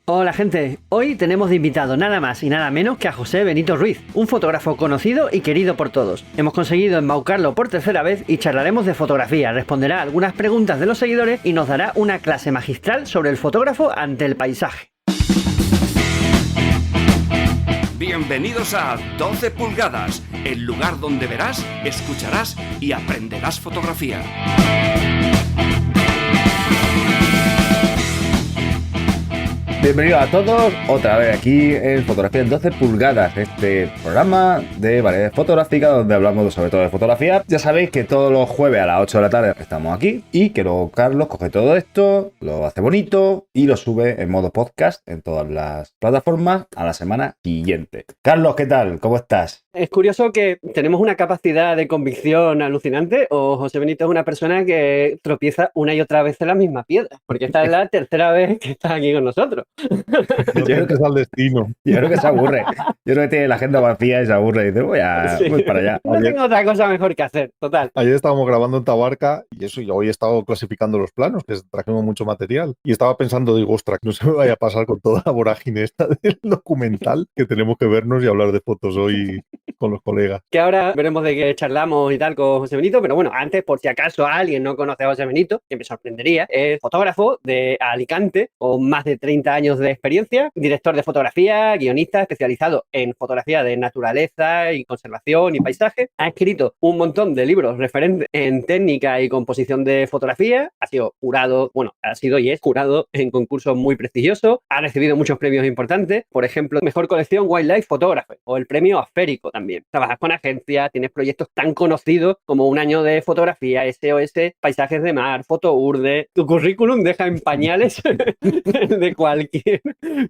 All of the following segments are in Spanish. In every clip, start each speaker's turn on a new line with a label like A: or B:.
A: Hola gente, hoy tenemos de invitado nada más y nada menos que a José Benito Ruiz, un fotógrafo conocido y querido por todos. Hemos conseguido embaucarlo por tercera vez y charlaremos de fotografía, responderá algunas preguntas de los seguidores y nos dará una clase magistral sobre el fotógrafo ante el paisaje.
B: Bienvenidos a 12 pulgadas, el lugar donde verás, escucharás y aprenderás fotografía.
C: Bienvenidos a todos, otra vez aquí en Fotografía en 12 pulgadas, este programa de variedad fotográfica donde hablamos sobre todo de fotografía. Ya sabéis que todos los jueves a las 8 de la tarde estamos aquí y que luego Carlos coge todo esto, lo hace bonito y lo sube en modo podcast en todas las plataformas a la semana siguiente. Carlos, ¿qué tal? ¿Cómo estás?
A: Es curioso que tenemos una capacidad de convicción alucinante, o José Benito es una persona que tropieza una y otra vez en la misma piedra, porque esta es la tercera vez que está aquí con nosotros.
D: Yo creo que es al destino.
C: Yo creo que se aburre. Yo creo que tiene la agenda vacía y se aburre y dice, voy para allá.
A: No tengo otra cosa mejor que hacer, total.
D: Ayer estábamos grabando en Tabarca y hoy he estado clasificando los planos, que trajimos mucho material. Y estaba pensando, digo, ostras, que no se me vaya a pasar con toda la vorágine esta del documental, que tenemos que vernos y hablar de fotos hoy con los colegas.
A: Que ahora veremos de qué charlamos y tal con José Benito, pero bueno, antes, por si acaso alguien no conoce a José Benito, que me sorprendería, es fotógrafo de Alicante, con más de 30 años de experiencia, director de fotografía, guionista especializado en fotografía de naturaleza y conservación y paisaje. Ha escrito un montón de libros referentes en técnica y composición de fotografía, ha sido jurado, ha sido y es jurado en concursos muy prestigiosos, ha recibido muchos premios importantes, por ejemplo, Mejor Colección Wildlife Photographer o el premio Asférico también. Trabajas con agencias, tienes proyectos tan conocidos como Un año de fotografía, SOS, Paisajes de Mar, Fotourde. Tu currículum deja en pañales de cualquier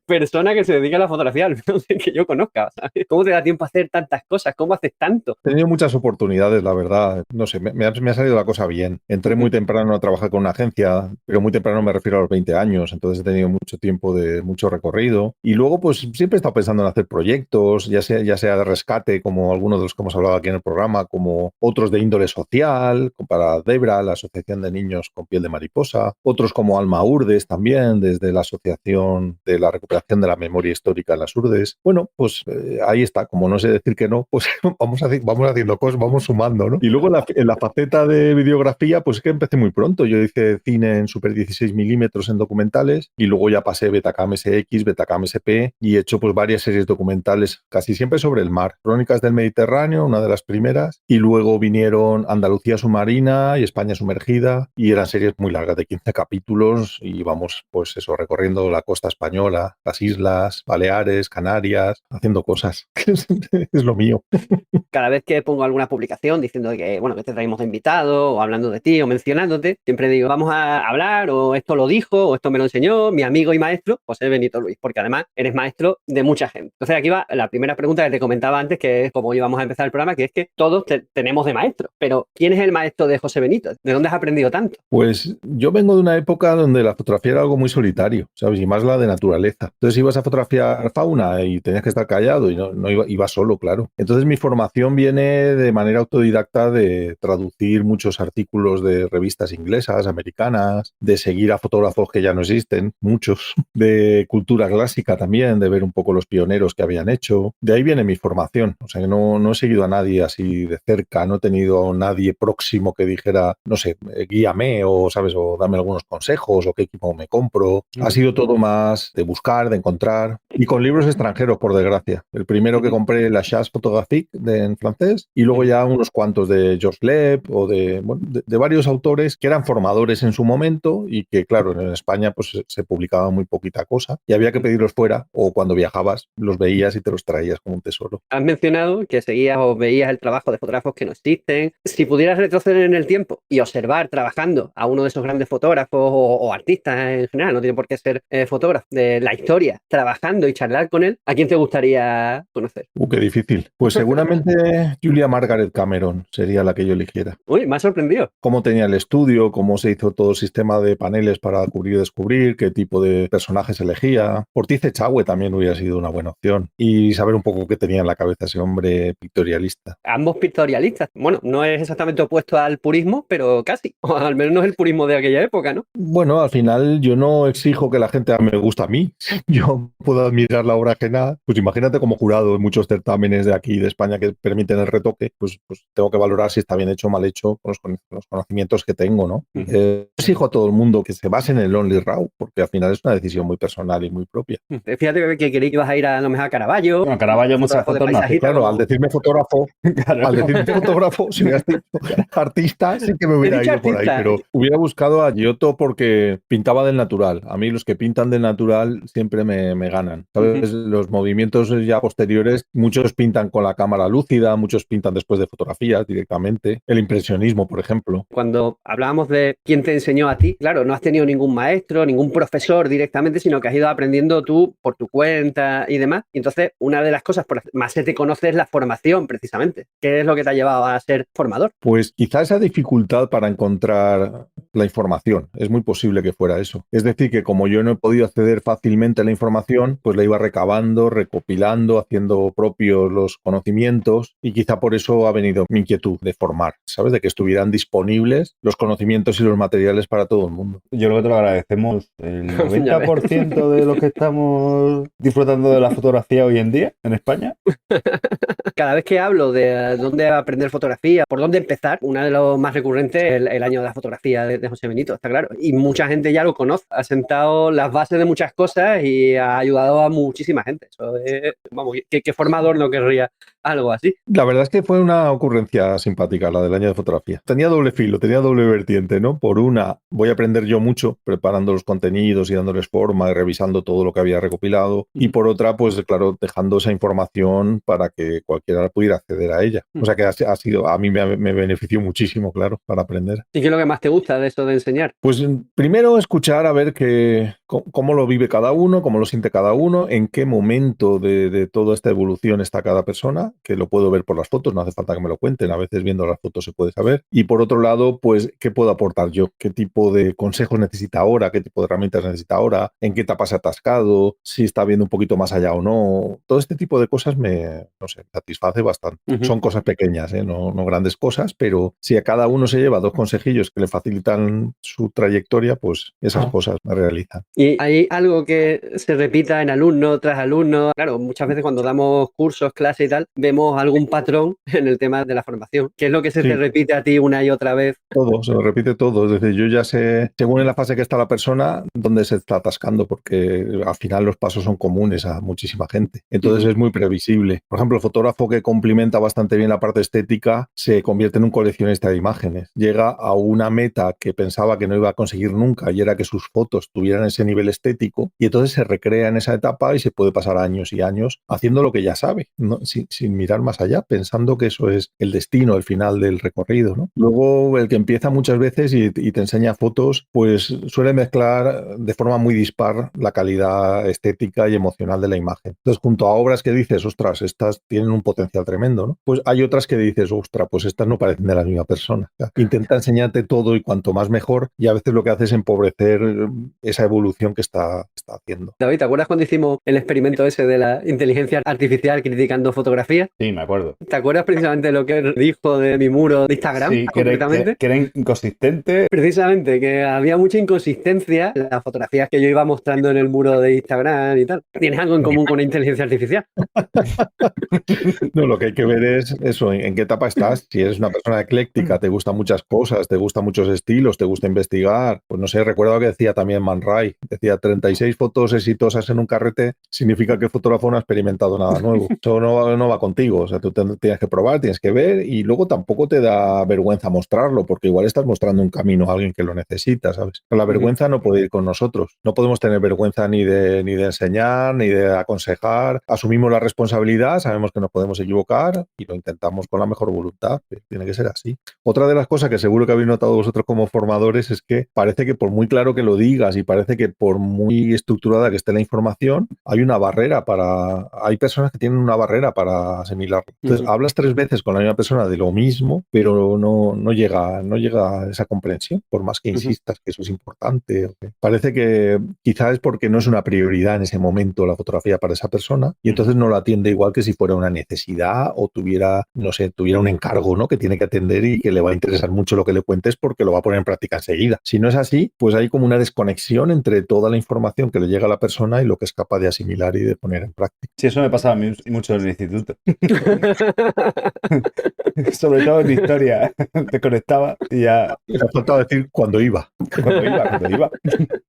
A: persona que se dedique a la fotografía, al menos que yo conozca, ¿sabes? ¿Cómo te da tiempo a hacer tantas cosas? ¿Cómo haces tanto?
D: He tenido muchas oportunidades, la verdad. No sé, me ha salido la cosa bien. Entré muy temprano a trabajar con una agencia, pero muy temprano me refiero a los 20 años, entonces he tenido mucho tiempo de mucho recorrido. Y luego, pues siempre he estado pensando en hacer proyectos, ya sea de rescate, como algunos de los que hemos hablado aquí en el programa, como otros de índole social, para Debra, la Asociación de Niños con Piel de Mariposa, otros como Alma Urdes también, desde la Asociación de la Recuperación de la Memoria Histórica en las Urdes. Bueno, pues ahí está, como no sé decir que no, pues vamos haciendo cosas, vamos sumando, ¿no? Y luego en la faceta de videografía, pues es que empecé muy pronto. Yo hice cine en Super 16 milímetros en documentales y luego ya pasé Betacam SX, Betacam SP y he hecho pues varias series documentales, casi siempre sobre el mar. Crónicas del Mediterráneo, una de las primeras, y luego vinieron Andalucía Submarina y España Sumergida, y eran series muy largas de 15 capítulos y vamos, pues eso, recorriendo la costa española, las islas, Baleares, Canarias, haciendo cosas. Es lo mío.
A: Cada vez que pongo alguna publicación diciendo que te traemos de invitado o hablando de ti o mencionándote, siempre digo, vamos a hablar, o esto lo dijo, o esto me lo enseñó mi amigo y maestro José Benito Ruiz, porque además eres maestro de mucha gente. Entonces aquí va la primera pregunta que te comentaba antes, que es como íbamos a empezar el programa, que es que todos tenemos de maestro, pero ¿quién es el maestro de José Benito? ¿De dónde has aprendido tanto?
D: Pues yo vengo de una época donde la fotografía era algo muy solitario, ¿sabes? Y más la de naturaleza. Entonces ibas a fotografiar fauna y tenías que estar callado y no iba solo, claro. Entonces mi formación viene de manera autodidacta de traducir muchos artículos de revistas inglesas, americanas, de seguir a fotógrafos que ya no existen, muchos, de cultura clásica también, de ver un poco los pioneros que habían hecho. De ahí viene mi formación. O sea, que no he seguido a nadie así de cerca, no he tenido a nadie próximo que dijera, no sé, guíame o, ¿sabes? O dame algunos consejos o qué equipo me compro. Ha sido todo más de buscar, de encontrar y con libros extranjeros, por desgracia. El primero que compré, La Chasse Photographique en francés, y luego ya unos cuantos de Georges Leeb o de varios autores que eran formadores en su momento y que, claro, en España pues se publicaba muy poquita cosa y había que pedirlos fuera, o cuando viajabas los veías y te los traías como un tesoro.
A: Has mencionado que seguías o veías el trabajo de fotógrafos que no existen. Si pudieras retroceder en el tiempo y observar trabajando a uno de esos grandes fotógrafos o artistas en general, no tiene por qué ser fotógrafo, de la historia, trabajando y charlar con él, ¿a quién te gustaría conocer?
D: Qué difícil. Pues seguramente Julia Margaret Cameron sería la que yo eligiera.
A: Uy, me ha sorprendido.
D: Cómo tenía el estudio, cómo se hizo todo el sistema de paneles para cubrir y descubrir, qué tipo de personajes elegía. Ortiz Echagüe también hubiera sido una buena opción. Y saber un poco qué tenía en la cabeza ese hombre. hombre pictorialista.
A: Ambos pictorialistas. Bueno, no es exactamente opuesto al purismo, pero casi. O al menos no es el purismo de aquella época, ¿no?
D: Bueno, al final yo no exijo que la gente me guste a mí. Yo puedo admirar la obra ajena. Pues imagínate como jurado en muchos certámenes de aquí de España que permiten el retoque, pues tengo que valorar si está bien hecho o mal hecho con los conocimientos que tengo, ¿no? Exijo a todo el mundo que se base en el Only Raw, porque al final es una decisión muy personal y muy propia.
A: Fíjate que querí que ibas a ir a lo mejor a Caravaggio.
C: Bueno, Caravaggio muchas
A: fotógrafo de
C: fotos no hace.
A: paisajista,
D: Claro,
A: como-
D: al decirme fotógrafo,
C: Claro.
D: al decirme fotógrafo, si hubieras dicho artista, sí que me hubiera
A: He dicho
D: ido por ahí,
A: artista.
D: pero hubiera buscado a Giotto porque pintaba del natural. A mí los que pintan del natural siempre me ganan. ¿Sabes? Los movimientos ya posteriores, muchos pintan con la cámara lúcida, muchos pintan después de fotografías directamente. El impresionismo, por ejemplo.
A: Cuando hablábamos de quién te enseñó a ti, claro, no has tenido ningún maestro, ningún profesor directamente, sino que has ido aprendiendo tú por tu cuenta y demás. Y entonces, una de las cosas por las que más se te conoce es la formación, precisamente. ¿Qué es lo que te ha llevado a ser formador?
D: Pues quizá esa dificultad para encontrar la información, es muy posible que fuera eso. Es decir, que como yo no he podido acceder fácilmente a la información, pues la iba recabando, recopilando, haciendo propios los conocimientos y quizá por eso ha venido mi inquietud de formar, ¿sabes? De que estuvieran disponibles los conocimientos y los materiales para todo el mundo.
C: Yo creo que te lo agradecemos. El 90% de los que estamos disfrutando de la fotografía hoy en día en España.
A: Cada vez que hablo de dónde aprender fotografía, por dónde empezar, una de los más recurrentes es el año de la fotografía de José Benito, está claro. Y mucha gente ya lo conoce, ha sentado las bases de muchas cosas y ha ayudado a muchísima gente. Eso es, vamos, ¿qué formador no querría algo así?
D: La verdad es que fue una ocurrencia simpática la del año de fotografía. Tenía doble filo, tenía doble vertiente, ¿no? Por una, voy a aprender yo mucho preparando los contenidos y dándoles forma y revisando todo lo que había recopilado. Y por otra, pues claro, dejando esa información para que cualquiera pudiera acceder a ella. O sea que ha sido, a mí me benefició muchísimo, claro, para aprender.
A: ¿Y qué es lo que más te gusta de eso de enseñar?
D: Pues primero escuchar a ver cómo lo vive cada uno, cómo lo siente cada uno, en qué momento de toda esta evolución está cada persona, que lo puedo ver por las fotos, no hace falta que me lo cuenten, a veces viendo las fotos se puede saber. Y por otro lado, pues, ¿qué puedo aportar yo? ¿Qué tipo de consejos necesita ahora? ¿Qué tipo de herramientas necesita ahora? ¿En qué etapa se ha atascado? ¿Si está viendo un poquito más allá o no? Todo este tipo de cosas me satisface bastante. Son cosas pequeñas, no grandes cosas, pero si a cada uno se lleva 2 consejillos que le facilitan su trayectoria, pues esas cosas me realizan.
A: ¿Y hay algo que se repita en alumno tras alumno? Claro, muchas veces cuando damos cursos, clases y tal, vemos algún patrón en el tema de la formación. ¿Qué es lo que se te repite a ti una y otra vez?
D: Todo, se lo repite todo. Es decir, yo ya sé, según en la fase que está la persona, dónde se está atascando, porque al final los pasos son comunes a muchísima gente. Entonces es muy previsible. Por ejemplo, el fotógrafo que complementa bastante bien la parte estética se convierte en un coleccionista de imágenes. Llega a una meta que pensaba que no iba a conseguir nunca y era que sus fotos tuvieran ese nivel estético y entonces se recrea en esa etapa y se puede pasar años y años haciendo lo que ya sabe, ¿no? sin mirar más allá, pensando que eso es el destino, el final del recorrido, ¿no? Luego el que empieza muchas veces y te enseña fotos, pues suele mezclar de forma muy dispar la calidad estética y emocional de la imagen. Entonces, junto a obras que dices, ostras, estas tienen un potencial tremendo, ¿no? Pues hay otras que dices, ostras, pues estas no parecen de la misma persona. O sea, intenta enseñarte todo y cuanto más mejor, y a veces lo que hace es empobrecer esa evolución que está haciendo.
A: David, ¿te acuerdas cuando hicimos el experimento ese de la inteligencia artificial criticando fotografía?
C: Sí, me acuerdo.
A: ¿Te acuerdas precisamente lo que dijo de mi muro de Instagram?
C: Sí, que era inconsistente.
A: Precisamente, que había mucha inconsistencia en las fotografías que yo iba mostrando en el muro de Instagram y tal. ¿Tienes algo en común con la inteligencia artificial?
D: No, lo que hay que ver es eso, en qué etapa estás. Si eres una persona ecléctica, te gustan muchas cosas, te gustan muchos estilos, te gusta investigar. Pues no sé, recuerdo lo que decía también Man Ray. Decía 36 fotos exitosas en un carrete significa que el fotógrafo no ha experimentado nada nuevo. Eso no va contigo. O sea, tú tienes que probar, tienes que ver y luego tampoco te da vergüenza mostrarlo porque igual estás mostrando un camino a alguien que lo necesita, ¿sabes? Pero la vergüenza no puede ir con nosotros. No podemos tener vergüenza ni de enseñar, ni de aconsejar. Asumimos la responsabilidad, sabemos que nos podemos equivocar y lo intentamos con la mejor voluntad. Tiene que ser así. Otra de las cosas que seguro que habéis notado vosotros como formadores es que parece que por muy claro que lo digas y parece que por muy estructurada que esté la información, hay una barrera hay personas que tienen una barrera para asimilarlo. Entonces, hablas 3 veces con la misma persona de lo mismo, pero no llega a esa comprensión, por más que insistas que eso es importante. Parece que quizás es porque no es una prioridad en ese momento la fotografía para esa persona y entonces no la atiende igual que si fuera una necesidad o tuviera, no sé, tuviera un encargo, ¿no? Que tiene que atender y que le va a interesar mucho lo que le cuentes porque lo va a poner en práctica enseguida. Si no es así, pues hay como una desconexión entre toda la información que le llega a la persona y lo que es capaz de asimilar y de poner en práctica.
C: Sí, eso me pasaba a mí mucho en el instituto. Sobre todo en historia. Te conectaba y ya...
D: Me ha faltado decir cuando iba.
C: Cuando iba.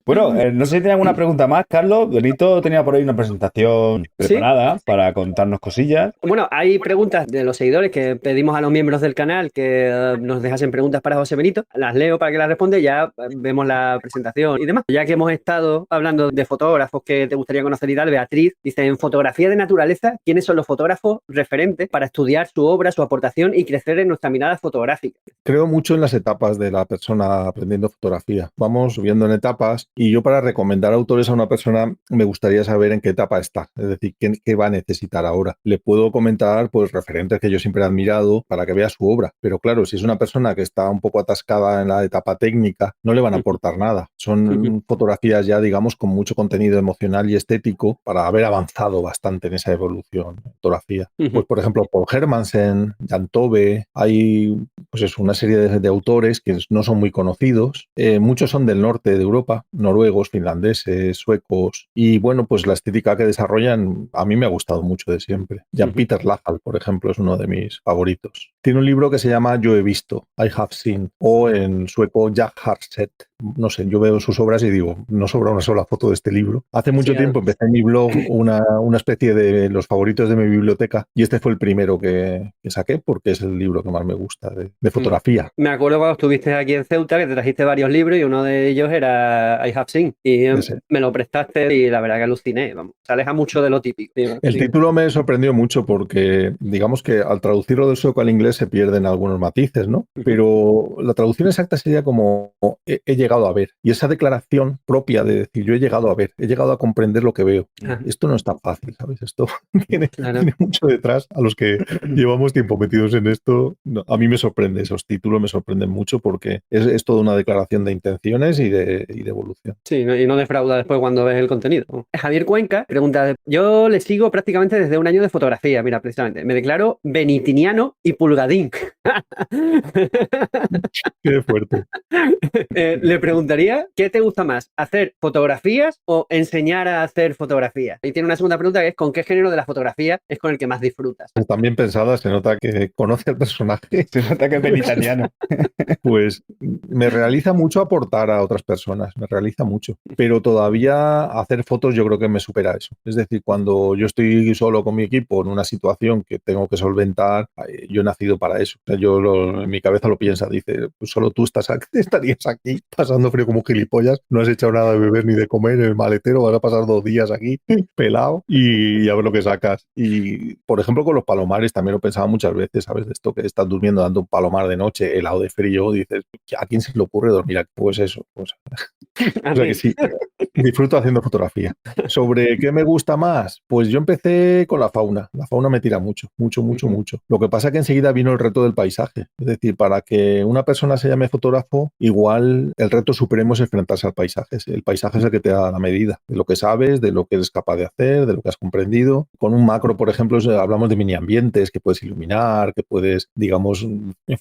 C: Bueno, no sé si tiene alguna pregunta más, Carlos. Benito tenía por ahí una presentación preparada para contarnos cosillas.
A: Bueno, hay preguntas de los seguidores que pedimos a los miembros del canal que nos dejasen preguntas para José Benito. Las leo para que las responda y ya vemos la presentación y demás. Ya que hemos estado hablando de fotógrafos que te gustaría conocer y tal, Beatriz dice, en fotografía de naturaleza, ¿quiénes son los fotógrafos referentes para estudiar su obra, su aportación y crecer en nuestra mirada fotográfica?
D: Creo mucho en las etapas de la persona aprendiendo fotografía. Vamos subiendo en etapas y yo para recomendar autores a una persona me gustaría saber en qué etapa está, es decir, qué va a necesitar ahora. Le puedo comentar pues referentes que yo siempre he admirado para que vea su obra, pero claro, si es una persona que está un poco atascada en la etapa técnica, no le van a aportar nada. Son fotografías ya, digamos, con mucho contenido emocional y estético para haber avanzado bastante en esa evolución de fotografía. Pues por ejemplo, Paul Hermansen, Jan Tove, hay pues es una serie de autores que no son muy conocidos. Muchos son del norte de Europa, noruegos, finlandeses, suecos. Y bueno, pues la estética que desarrollan a mí me ha gustado mucho de siempre. Jan-Peter Lachal, por ejemplo, es uno de mis favoritos. Tiene un libro que se llama Yo he visto, I have seen, o en sueco Jag har sett. No sé, yo veo sus obras y digo, no sobra una sola foto de este libro. Hace mucho tiempo empecé en mi blog una especie de los favoritos de mi biblioteca y este fue el primero que saqué porque es el libro que más me gusta de fotografía.
A: Me acuerdo cuando estuviste aquí en Ceuta que te trajiste varios libros y uno de ellos era I Have Seen y me lo prestaste y la verdad que aluciné, vamos, se aleja mucho de lo típico.
D: El título me sorprendió mucho porque digamos que al traducirlo del sueco al inglés se pierden algunos matices, ¿no? Pero la traducción exacta sería como he llegado a ver. Y esa declaración propia de decir yo he llegado a ver, he llegado a comprender lo que veo. Esto no es tan fácil, ¿sabes? Esto tiene mucho detrás. A los que llevamos tiempo metidos en esto, a mí me sorprende, esos títulos me sorprenden mucho porque es toda una declaración de intenciones y de evolución.
A: Sí, y no defrauda después cuando ves el contenido. Javier Cuenca pregunta, yo le sigo prácticamente desde un año de fotografía, mira, precisamente, me declaro benitiniano y pulgadín.
D: Qué fuerte.
A: Le preguntaría, ¿qué te gusta más? ¿Hacer fotografías o enseñar a hacer fotografías? Y tiene una segunda pregunta que es, ¿con qué género de la fotografía es con el que más disfrutas?
D: Están bien pensadas, se nota que conoce al personaje.
C: Se nota que es benitaniano.
D: Pues me realiza mucho aportar a otras personas, me realiza mucho. Pero todavía hacer fotos yo creo que me supera eso. Es decir, cuando yo estoy solo con mi equipo en una situación que tengo que solventar, yo he nacido para eso. O sea, en mi cabeza lo piensa, dice, pues solo tú estarías aquí pasando frío como gilipollas, no has echado nada de beber ni de comer en el maletero, vas a pasar 2 días aquí pelado y a ver lo que sacas. Y por ejemplo con los palomares también lo pensaba muchas veces, ¿sabes? De esto que estás durmiendo dando un palomar de noche helado de frío, dices, ¿a quién se le ocurre dormir aquí? Pues eso, pues. O sea que sí, disfruto haciendo fotografía. ¿Sobre qué me gusta más? Pues yo empecé con la fauna. La fauna me tira mucho. Lo que pasa es que enseguida vino el reto del paisaje. Es decir, para que una persona se llame fotógrafo, igual el reto supremo es enfrentarse al paisaje. El paisaje es el que te da la medida de lo que sabes, de lo que eres capaz de hacer, de lo que has comprendido. Con un macro, por ejemplo, hablamos de mini ambientes que puedes iluminar, que puedes, digamos,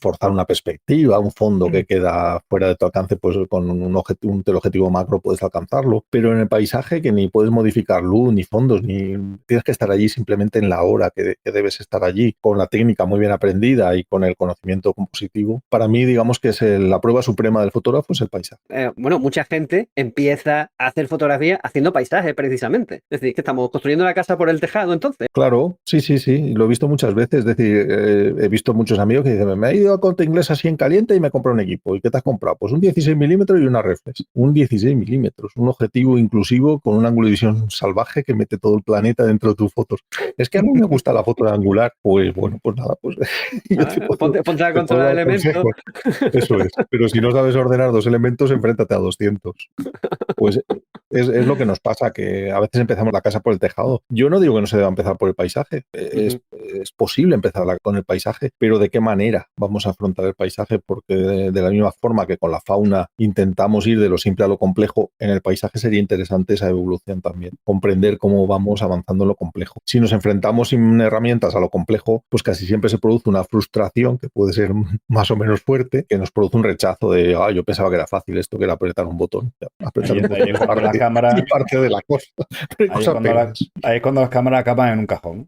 D: forzar una perspectiva, un fondo que queda fuera de tu alcance, pues con un teleobjetivo macro puedes alcanzarlo. Pero en el paisaje que ni puedes modificar luz, ni fondos, ni tienes que estar allí simplemente en la hora que debes estar allí, con la técnica muy bien aprendida y con el conocimiento compositivo. Para mí, digamos que es la prueba suprema del fotógrafo, es el paisaje.
A: Bueno, mucha gente empieza a hacer fotografía haciendo paisajes, precisamente. Es decir, que estamos construyendo la casa por el tejado, entonces.
D: Claro, sí. Lo he visto muchas veces. Es decir, he visto muchos amigos que dicen, me he ido a Corte Inglés así en caliente y me he comprado un equipo. ¿Y qué te has comprado? Pues un 16 milímetros y una reflex. Un 16 milímetros, un objetivo inclusivo con un ángulo de visión salvaje que mete todo el planeta dentro de tus fotos. Es que a mí me gusta la foto de angular. Pues bueno, pues nada, pues...
A: Ponte a controlar elementos.
D: Eso es. Pero si no sabes ordenar 2 200, enfréntate a 200. Pues es lo que nos pasa, que a veces empezamos la casa por el tejado. Yo no digo que no se deba empezar por el paisaje. Es posible empezar con el paisaje, pero ¿de qué manera vamos a afrontar el paisaje? Porque de la misma forma que con la fauna intentamos ir de lo simple a lo complejo, en el paisaje sería interesante esa evolución también. Comprender cómo vamos avanzando en lo complejo. Si nos enfrentamos sin herramientas a lo complejo, pues casi siempre se produce una frustración que puede ser más o menos fuerte, que nos produce un rechazo de, yo pensaba que era fácil esto, que era apretar un botón. Apretar un botón
C: cámara,
D: parte de la cosa.
C: Ahí es cuando las cámaras acaban en un cajón.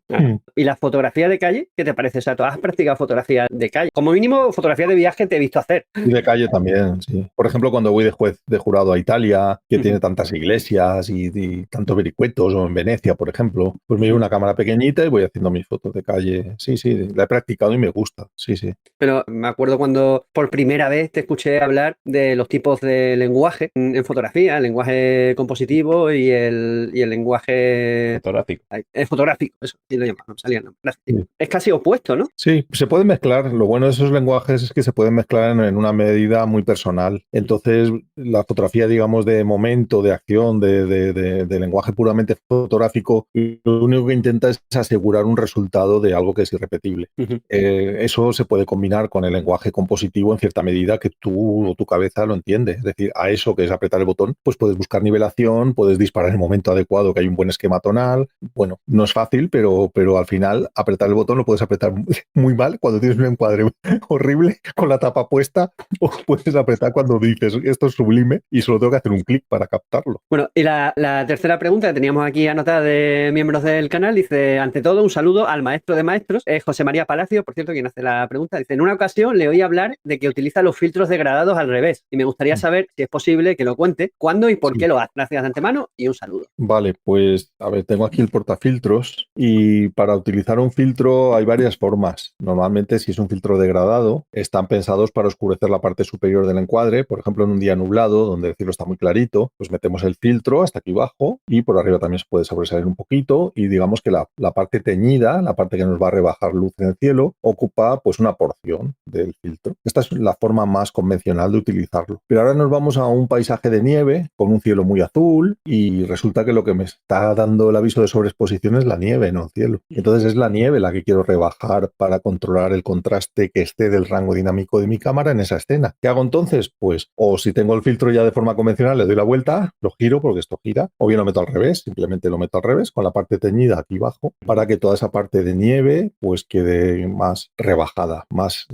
A: ¿Y la fotografía de calle? ¿Qué te parece? O sea, ¿tú has practicado fotografía de calle? Como mínimo, fotografía de viaje te he visto hacer.
D: Y de calle también, sí. Por ejemplo, cuando voy de juez de jurado a Italia, que tiene tantas iglesias y tantos vericuetos, o en Venecia, por ejemplo, pues me llevo una cámara pequeñita y voy haciendo mis fotos de calle. Sí, la he practicado y me gusta. Sí.
A: Pero me acuerdo cuando por primera vez te escuché hablar de los tipos de lenguaje en fotografía, el lenguaje compositivo y el lenguaje
C: fotográfico.
A: Es fotográfico, eso, sí lo llaman, no salía el nombre. Sí. Es casi opuesto, ¿no?
D: Sí, se puede mezclar. Lo bueno de esos lenguajes es que se pueden mezclar en una medida muy personal. Entonces, la fotografía, digamos, de momento, de acción, de lenguaje puramente fotográfico, lo único que intenta es asegurar un resultado de algo que es irrepetible. Eso se puede combinar con el lenguaje compositivo en cierta medida que tú o tu cabeza lo entiende. Es decir, a eso que es apretar el botón, pues puedes buscar nivelación, puedes disparar en el momento adecuado, que hay un buen esquema tonal. Bueno, no es fácil, pero al final apretar el botón lo puedes apretar muy mal cuando tienes un encuadre horrible con la tapa puesta, o puedes apretar cuando dices esto es sublime y solo tengo que hacer un clic para captarlo.
A: Bueno, y la tercera pregunta que teníamos aquí anotada de miembros del canal dice, ante todo, un saludo al maestro de maestros, José María Palacio, por cierto, quien hace la pregunta. Dice, en una ocasión le oí hablar de que utiliza los filtros degradados al revés y me gustaría saber si es posible que lo cuente, cuándo y por qué lo hace. Gracias de antemano y un saludo.
D: Vale, pues a ver, tengo aquí el portafiltros y para utilizar un filtro hay varias formas. Normalmente, si es un filtro degradado, están pensados para oscurecer la parte superior del encuadre. Por ejemplo, en un día nublado, donde el cielo está muy clarito, pues metemos el filtro hasta aquí abajo y por arriba también se puede sobresalir un poquito y digamos que la parte teñida, la parte que nos va a rebajar luz en el cielo, ocupa pues una porción del filtro. Esta es la forma más convencional de utilizarlo. Pero ahora nos vamos a un paisaje de nieve con un cielo muy azul y resulta que lo que me está dando el aviso de sobreexposición es la nieve, no el cielo. Entonces es la nieve la que quiero rebajar para controlar el contraste que esté del rango dinámico de mi cámara en esa escena. ¿Qué hago entonces? Pues o si tengo el filtro ya de forma convencional le doy la vuelta, lo giro porque esto gira, o bien lo meto al revés, simplemente lo meto al revés con la parte teñida aquí abajo para que toda esa parte de nieve pues quede más rebajada, más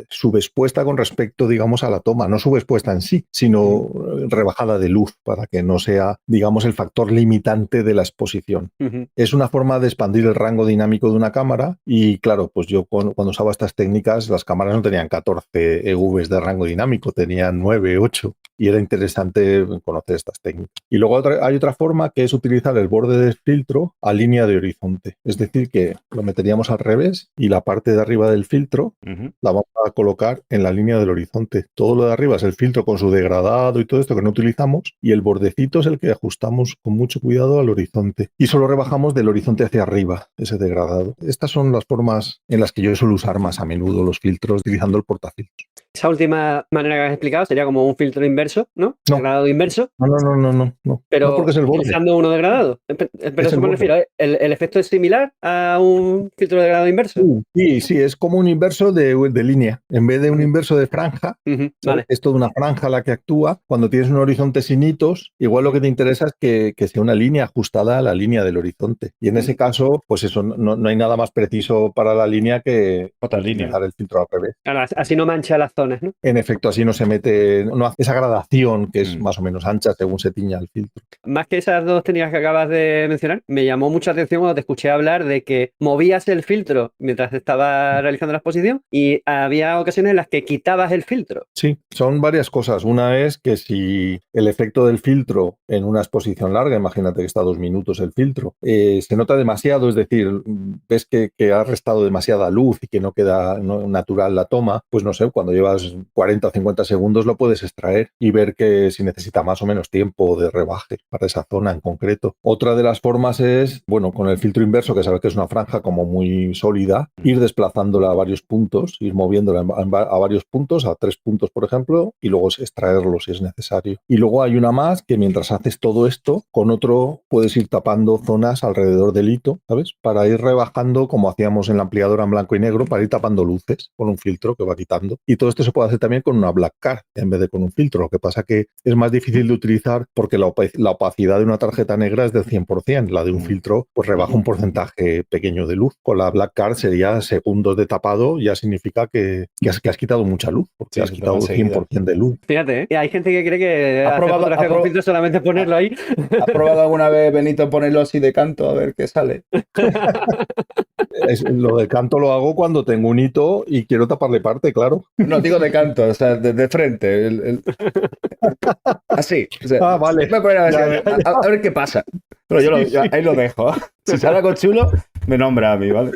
D: subexpuesta con respecto, digamos, a la toma, no subexpuesta en sí, sino rebajada de luz para que no sea, digamos, el factor limitante de la exposición. Es una forma de expandir el rango dinámico de una cámara y claro, pues yo cuando usaba estas técnicas, las cámaras no tenían 14 EVs de rango dinámico, tenían 9, 8 y era interesante conocer estas técnicas. Y luego hay otra forma que es utilizar el borde del filtro a línea de horizonte, es decir que lo meteríamos al revés y la parte de arriba del filtro la vamos a colocar en la línea del horizonte. Todo lo de arriba es el filtro con su degradado y todo esto que no utilizamos y el bordecito es el que ajustamos con mucho cuidado al horizonte y solo rebajamos del horizonte hacia arriba ese degradado. Estas son las formas en las que yo suelo usar más a menudo los filtros utilizando el portafiltros.
A: Esa última manera que has explicado sería como un filtro inverso, ¿no?
D: No.
A: Degradado inverso.
D: No.
A: Pero
D: no porque es el borde.
A: utilizando uno degradado. Pero eso me refiero, ¿el efecto es similar a un filtro degradado inverso?
D: Sí, es como un inverso de línea. En vez de un inverso de franja,
A: vale.
D: Es toda una franja la que actúa. Cuando tienes un horizonte sin hitos, igual lo que te interesa es que sea una línea ajustada a la línea del horizonte. Y en ese caso, pues eso, no hay nada más preciso para la línea que
C: otra línea.
D: Dejar el filtro al revés.
A: Claro, así no mancha las zonas, ¿no?
D: En efecto, así no se mete, no hace esa gradación que es más o menos ancha según se tiña el filtro.
A: Más que esas dos técnicas que acabas de mencionar, me llamó mucha atención cuando te escuché hablar de que movías el filtro mientras estaba realizando la exposición y había ocasiones en las que quitabas el filtro.
D: Sí, son varias cosas. Una es que si el efecto del filtro en una exposición larga, imagínate que está 2 minutos el filtro, se nota demasiado, es decir, ves que ha restado demasiada luz y que no queda natural la toma, pues no sé, cuando llevas 40 o 50 segundos lo puedes extraer y y ver que si necesita más o menos tiempo de rebaje para esa zona en concreto. Otra de las formas es, bueno, con el filtro inverso, que sabes que es una franja como muy sólida, ir desplazándola a varios puntos, ir moviéndola a varios puntos, a 3 puntos, por ejemplo, y luego extraerlo si es necesario. Y luego hay una más que mientras haces todo esto, con otro puedes ir tapando zonas alrededor del hito, ¿sabes? Para ir rebajando, como hacíamos en la ampliadora en blanco y negro, para ir tapando luces con un filtro que va quitando. Y todo esto se puede hacer también con una black card en vez de con un filtro. Lo que pasa que es más difícil de utilizar porque la opacidad de una tarjeta negra es del 100%. La de un filtro pues rebaja un porcentaje pequeño de luz. Con la black card sería segundos de tapado, ya significa que has quitado mucha luz, porque has quitado 100% de luz.
A: Fíjate, hay gente que cree que
C: ¿Has
A: hacer
C: probado-
A: fotografía
C: has
A: con
C: prob-
A: filtros solamente es ponerlo ahí.
C: ¿Has probado alguna vez, Benito, ponerlo así de canto a ver qué sale?
D: Lo de canto lo hago cuando tengo un hito y quiero taparle parte, claro.
C: No, digo de canto, o sea, de frente. Así. O sea,
D: Vale.
C: voy a poner así,
D: Ya.
C: a ver qué pasa. Pero yo ahí lo dejo. Si sale algo chulo, me nombra a mí, ¿vale?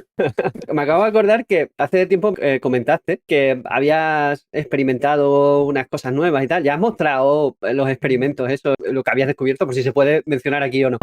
A: Me acabo de acordar que hace tiempo comentaste que habías experimentado unas cosas nuevas y tal. Ya has mostrado los experimentos, eso, lo que habías descubierto, por si se puede mencionar aquí o no.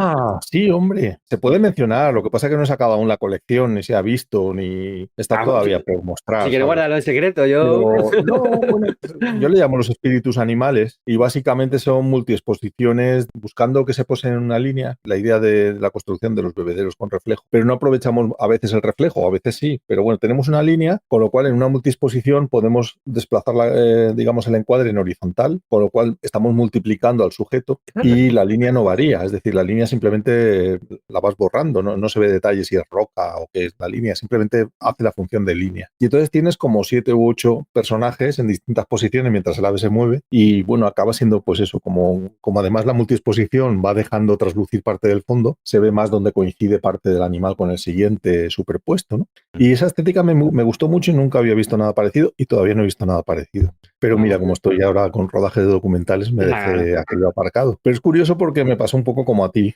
D: Sí, hombre. Se puede mencionar. Lo que pasa es que no he sacado aún la colección, ni se ha visto, ni está todavía por mostrar.
A: Si quieres
D: ¿sabes?
A: guardarlo en secreto, yo...
D: Pero, no, bueno, yo le llamo los espíritus animales y básicamente son multiexposiciones buscando que se posen en una línea. La idea de la construcción de los bebederos con reflejo. Pero no aprovechamos a veces el reflejo, a veces sí. Pero bueno, tenemos una línea, con lo cual en una multiexposición podemos desplazar digamos, el encuadre en horizontal, con lo cual estamos multiplicando al sujeto y la línea no varía. Es decir, la línea simplemente la vas borrando, no se ve detalle si es roca o qué es la línea, simplemente hace la función de línea. Y entonces tienes como 7 u 8 personajes en distintas posiciones mientras el ave se mueve y bueno, acaba siendo pues eso, como además la multiexposición va dejando traslucir parte del fondo, se ve más donde coincide parte del animal con el siguiente superpuesto, ¿no? Y esa estética me gustó mucho y nunca había visto nada parecido y todavía no he visto nada parecido. Pero mira, como estoy ahora con rodaje de documentales, me dejé aquello aparcado. Pero es curioso porque me pasó un poco como a ti.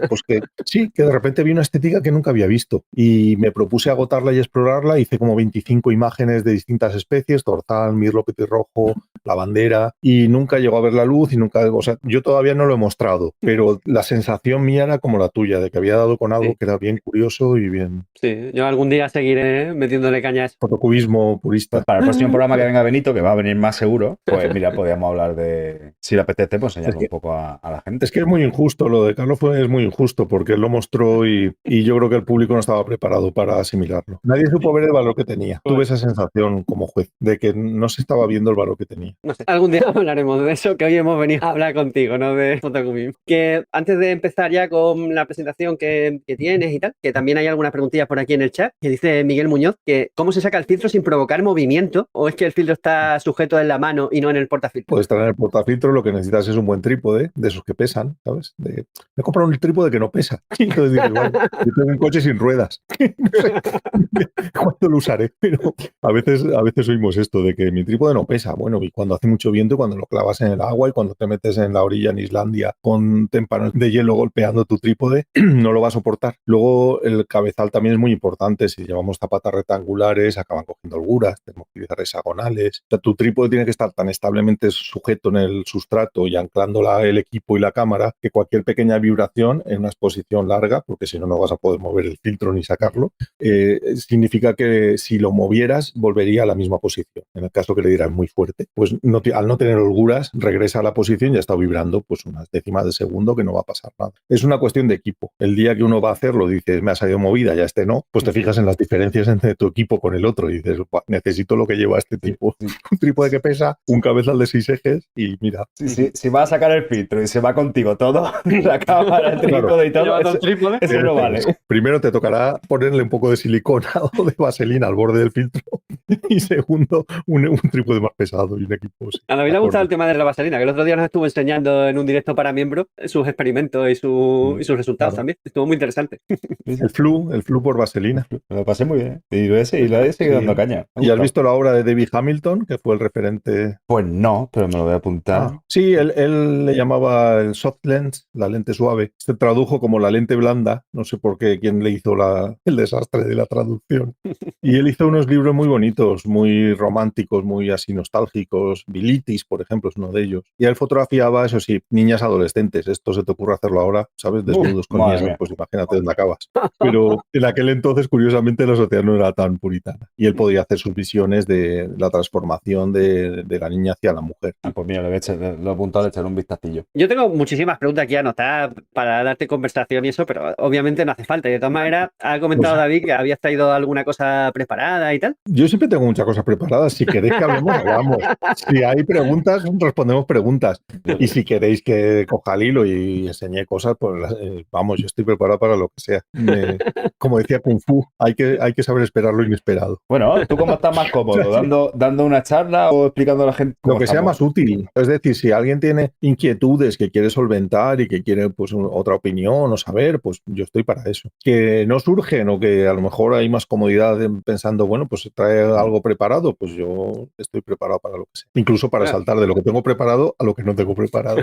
D: Pues que sí, que de repente vi una estética que nunca había visto y me propuse agotarla y explorarla. Hice como 25 imágenes de distintas especies, torzal, mirlo petirrojo, lavandera, y nunca llegó a ver la luz y nunca, o sea, yo todavía no lo he mostrado, pero la sensación mía era como la tuya, de que había dado con algo que era bien curioso y bien...
A: Sí, yo algún día seguiré metiéndole caña a eso.
D: Fotocubismo purista.
C: Pues para el próximo programa que venga Benito, que va a venir más seguro, pues mira, podríamos hablar de, si le apetece, pues enseñarlo un poco a la gente.
D: Es que es muy injusto, lo de Carlos es muy injusto, porque él lo mostró y yo creo que el público no estaba preparado para asimilarlo. Nadie supo ver el valor que tenía. Tuve esa sensación como juez, de que no se estaba viendo el valor que tenía.
A: No sé, algún día hablaremos de eso, que hoy hemos venido a hablar contigo, no de fotocubismo. Que antes de empezar ya con la presentación que tienes y tal, que también hay algunas preguntillas por aquí en el chat, que dice Miguel Muñoz, que ¿cómo se saca el filtro sin provocar movimiento? ¿O es que el filtro está sujeto en la mano y no en el portafiltro?
D: Puede estar en el portafiltro, lo que necesitas es un buen trípode, de esos que pesan, ¿sabes? Me he comprado un trípode que no pesa. Entonces digo, igual, yo tengo un coche sin ruedas. No sé cuándo lo usaré, pero a veces oímos esto de que mi trípode no pesa. Bueno, y cuando hace mucho viento, cuando lo clavas en el agua y cuando te metes en la orilla en Islandia con témpanos de hielo golpeando tu trípode, no lo va a soportar. Luego el cabezal también es muy importante. Si llevamos zapatas rectangulares, acaban cogiendo holguras, tenemos que utilizar hexagonales. O sea, tu trípode tiene que estar tan establemente sujeto en el sustrato y anclando el equipo y la cámara que cualquier pequeña vibración en una exposición larga, porque si no, no vas a poder mover el filtro ni sacarlo, significa que si lo movieras volvería a la misma posición. En el caso que le dieras muy fuerte, pues al no tener holguras regresa a la posición y ya está vibrando pues unas décimas de segundo que no va a pasar nada. Es una cuestión de equipo. El día que uno va a hacerlo dices, me ha salido movida, ya no, pues te fijas en las diferencias entre tu equipo con el otro y dices, necesito lo que lleva este tipo. Un trípode que pesa, un cabezal de 6 ejes y mira.
C: Si va a sacar el filtro y se va contigo todo, la cámara, el trípode y todo, eso no vale.
D: Primero te tocará ponerle un poco de silicona o de vaselina al borde del filtro y segundo, un trípode más pesado y un equipo. Sí,
A: a mí me ha gustado el tema de la vaselina, que el otro día nos estuvo enseñando en un directo para miembros sus experimentos y sus resultados también. Estuvo muy interesante.
D: El flu por vaselina.
C: Me lo pasé muy bien. Y lo he seguido dando caña.
D: ¿Y has visto la obra de David Hamilton, que fue el referente?
C: Pues no, pero me lo voy a apuntar.
D: Sí, él le llamaba el soft lens, la lente suave. Se tradujo como la lente blanda. No sé por qué quién le hizo el desastre de la traducción. Y él hizo unos libros muy bonitos momentos muy románticos, muy así nostálgicos. Bilitis, por ejemplo, es uno de ellos. Y él fotografiaba, eso sí, niñas adolescentes. Esto se te ocurre hacerlo ahora, ¿sabes? Desnudos con
C: madre
D: niñas,
C: mía.
D: pues imagínate dónde acabas. Pero en aquel entonces, curiosamente, la sociedad no era tan puritana. Y él podía hacer sus visiones de la transformación de la niña hacia la mujer.
C: Pues mira, lo he apuntado, le echaré un vistacillo.
A: Yo tengo muchísimas preguntas aquí anotadas para darte conversación y eso, pero obviamente no hace falta. Y de todas maneras, ha comentado David que habías traído alguna cosa preparada y tal.
D: Yo siempre tengo muchas cosas preparadas. Si queréis que hablemos, hablamos. Si hay preguntas, respondemos preguntas. Y si queréis que coja el hilo y enseñe cosas, pues vamos, yo estoy preparado para lo que sea. Como decía Kung Fu, hay que saber esperar lo inesperado.
C: Bueno, ¿tú cómo estás más cómodo? ¿Dando una charla o explicando a la gente cómo
D: Lo que sea
C: estamos?
D: más útil. Es decir, si alguien tiene inquietudes que quiere solventar y que quiere pues otra opinión o saber, pues yo estoy para eso. Que no surgen o que a lo mejor hay más comodidad pensando, bueno, pues trae algo preparado, pues yo estoy preparado para lo que sea. Incluso para saltar de lo que tengo preparado a lo que no tengo preparado.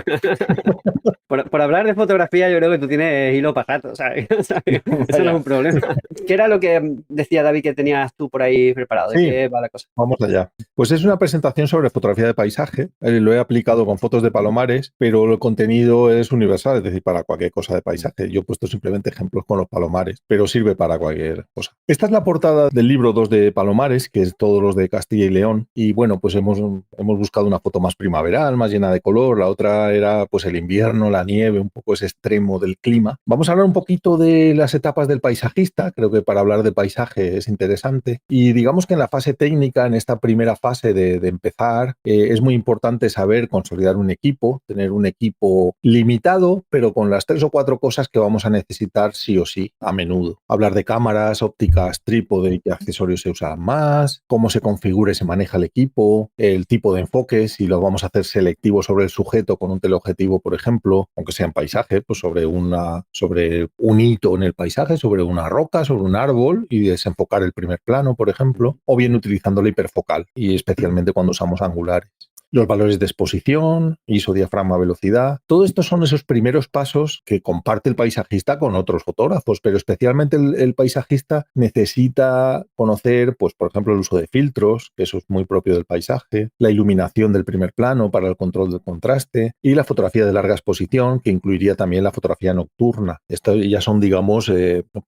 A: Por hablar de fotografía, yo creo que tú tienes hilo para rato, ¿sabes? Eso no es un problema. ¿Qué era lo que decía David que tenías tú por ahí preparado? ¿De
D: Sí.
A: qué va la cosa?
D: Vamos allá. Pues es una presentación sobre fotografía de paisaje. Lo he aplicado con fotos de palomares, pero el contenido es universal, es decir, para cualquier cosa de paisaje. Yo he puesto simplemente ejemplos con los palomares, pero sirve para cualquier cosa. Esta es la portada del libro 2 de Palomares, que es todos los de Castilla y León. Y bueno, pues hemos buscado una foto más primaveral, más llena de color. La otra era pues el invierno, la nieve, un poco ese extremo del clima. Vamos a hablar un poquito de las etapas del paisajista. Creo que para hablar de paisaje es interesante. Y digamos que en la fase técnica, en esta primera fase de empezar, es muy importante saber consolidar un equipo, tener un equipo limitado, pero con las 3 o 4 cosas que vamos a necesitar sí o sí a menudo. Hablar de cámaras, ópticas, trípode y qué accesorios se usan más, cómo se configura y se maneja el equipo, el tipo de enfoque, si lo vamos a hacer selectivo sobre el sujeto con un teleobjetivo, por ejemplo, aunque sea en paisaje, pues sobre un hito en el paisaje, sobre una roca, sobre un árbol y desenfocar el primer plano, por ejemplo, o bien utilizando la hiperfocal y especialmente cuando usamos angulares. Los valores de exposición, ISO, diafragma, velocidad. Todo esto son esos primeros pasos que comparte el paisajista con otros fotógrafos, pero especialmente el paisajista necesita conocer, pues, por ejemplo, el uso de filtros, que eso es muy propio del paisaje, la iluminación del primer plano para el control del contraste y la fotografía de larga exposición, que incluiría también la fotografía nocturna. Esto ya son, digamos,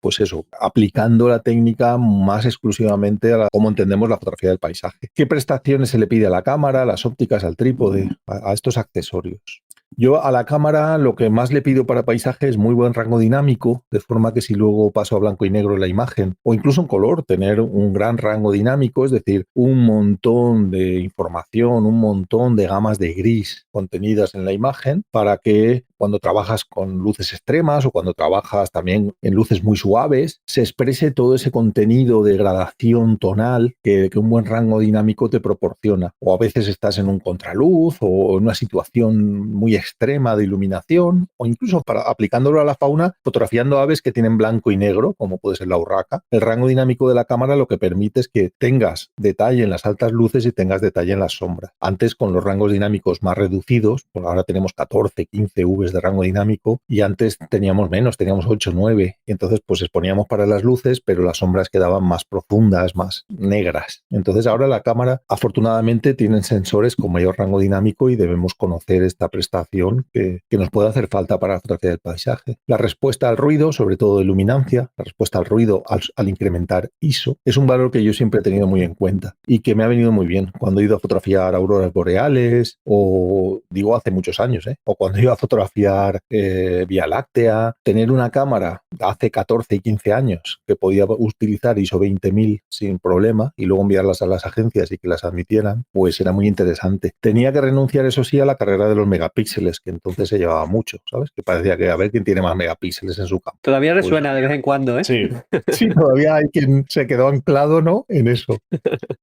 D: pues eso, aplicando la técnica más exclusivamente a cómo entendemos la fotografía del paisaje. ¿Qué prestaciones se le pide a la cámara, las ópticas, al trípode, a estos accesorios? Yo a la cámara lo que más le pido para paisaje es muy buen rango dinámico, de forma que si luego paso a blanco y negro la imagen, o incluso en color, tener un gran rango dinámico, es decir, un montón de información, un montón de gamas de gris contenidas en la imagen, para que cuando trabajas con luces extremas o cuando trabajas también en luces muy suaves, se exprese todo ese contenido de gradación tonal que un buen rango dinámico te proporciona. O a veces estás en un contraluz o en una situación muy extrema de iluminación, o incluso aplicándolo a la fauna, fotografiando aves que tienen blanco y negro, como puede ser la urraca. El rango dinámico de la cámara lo que permite es que tengas detalle en las altas luces y tengas detalle en las sombras. Antes, con los rangos dinámicos más reducidos, pues ahora tenemos 14, 15 Vs de rango dinámico y antes teníamos menos, teníamos 8, 9. Y entonces pues exponíamos para las luces, pero las sombras quedaban más profundas, más negras. Entonces ahora la cámara, afortunadamente, tiene sensores con mayor rango dinámico y debemos conocer esta prestación que nos puede hacer falta para la fotografía del paisaje. La respuesta al ruido, sobre todo de luminancia, la respuesta al ruido al incrementar ISO, es un valor que yo siempre he tenido muy en cuenta y que me ha venido muy bien cuando he ido a fotografiar auroras boreales o, digo, hace muchos años, o cuando he ido a fotografiar Vía Láctea. Tener una cámara hace 14 y 15 años que podía utilizar ISO 20000 sin problema y luego enviarlas a las agencias y que las admitieran, pues era muy interesante. Tenía que renunciar, eso sí, a la carrera de los megapíxeles, que entonces se llevaba mucho, ¿sabes? Que parecía que a ver quién tiene más megapíxeles en su cámara.
A: Todavía resuena de vez en cuando, ¿eh?
C: Sí.
D: Sí, todavía hay quien se quedó anclado, ¿no?, en eso.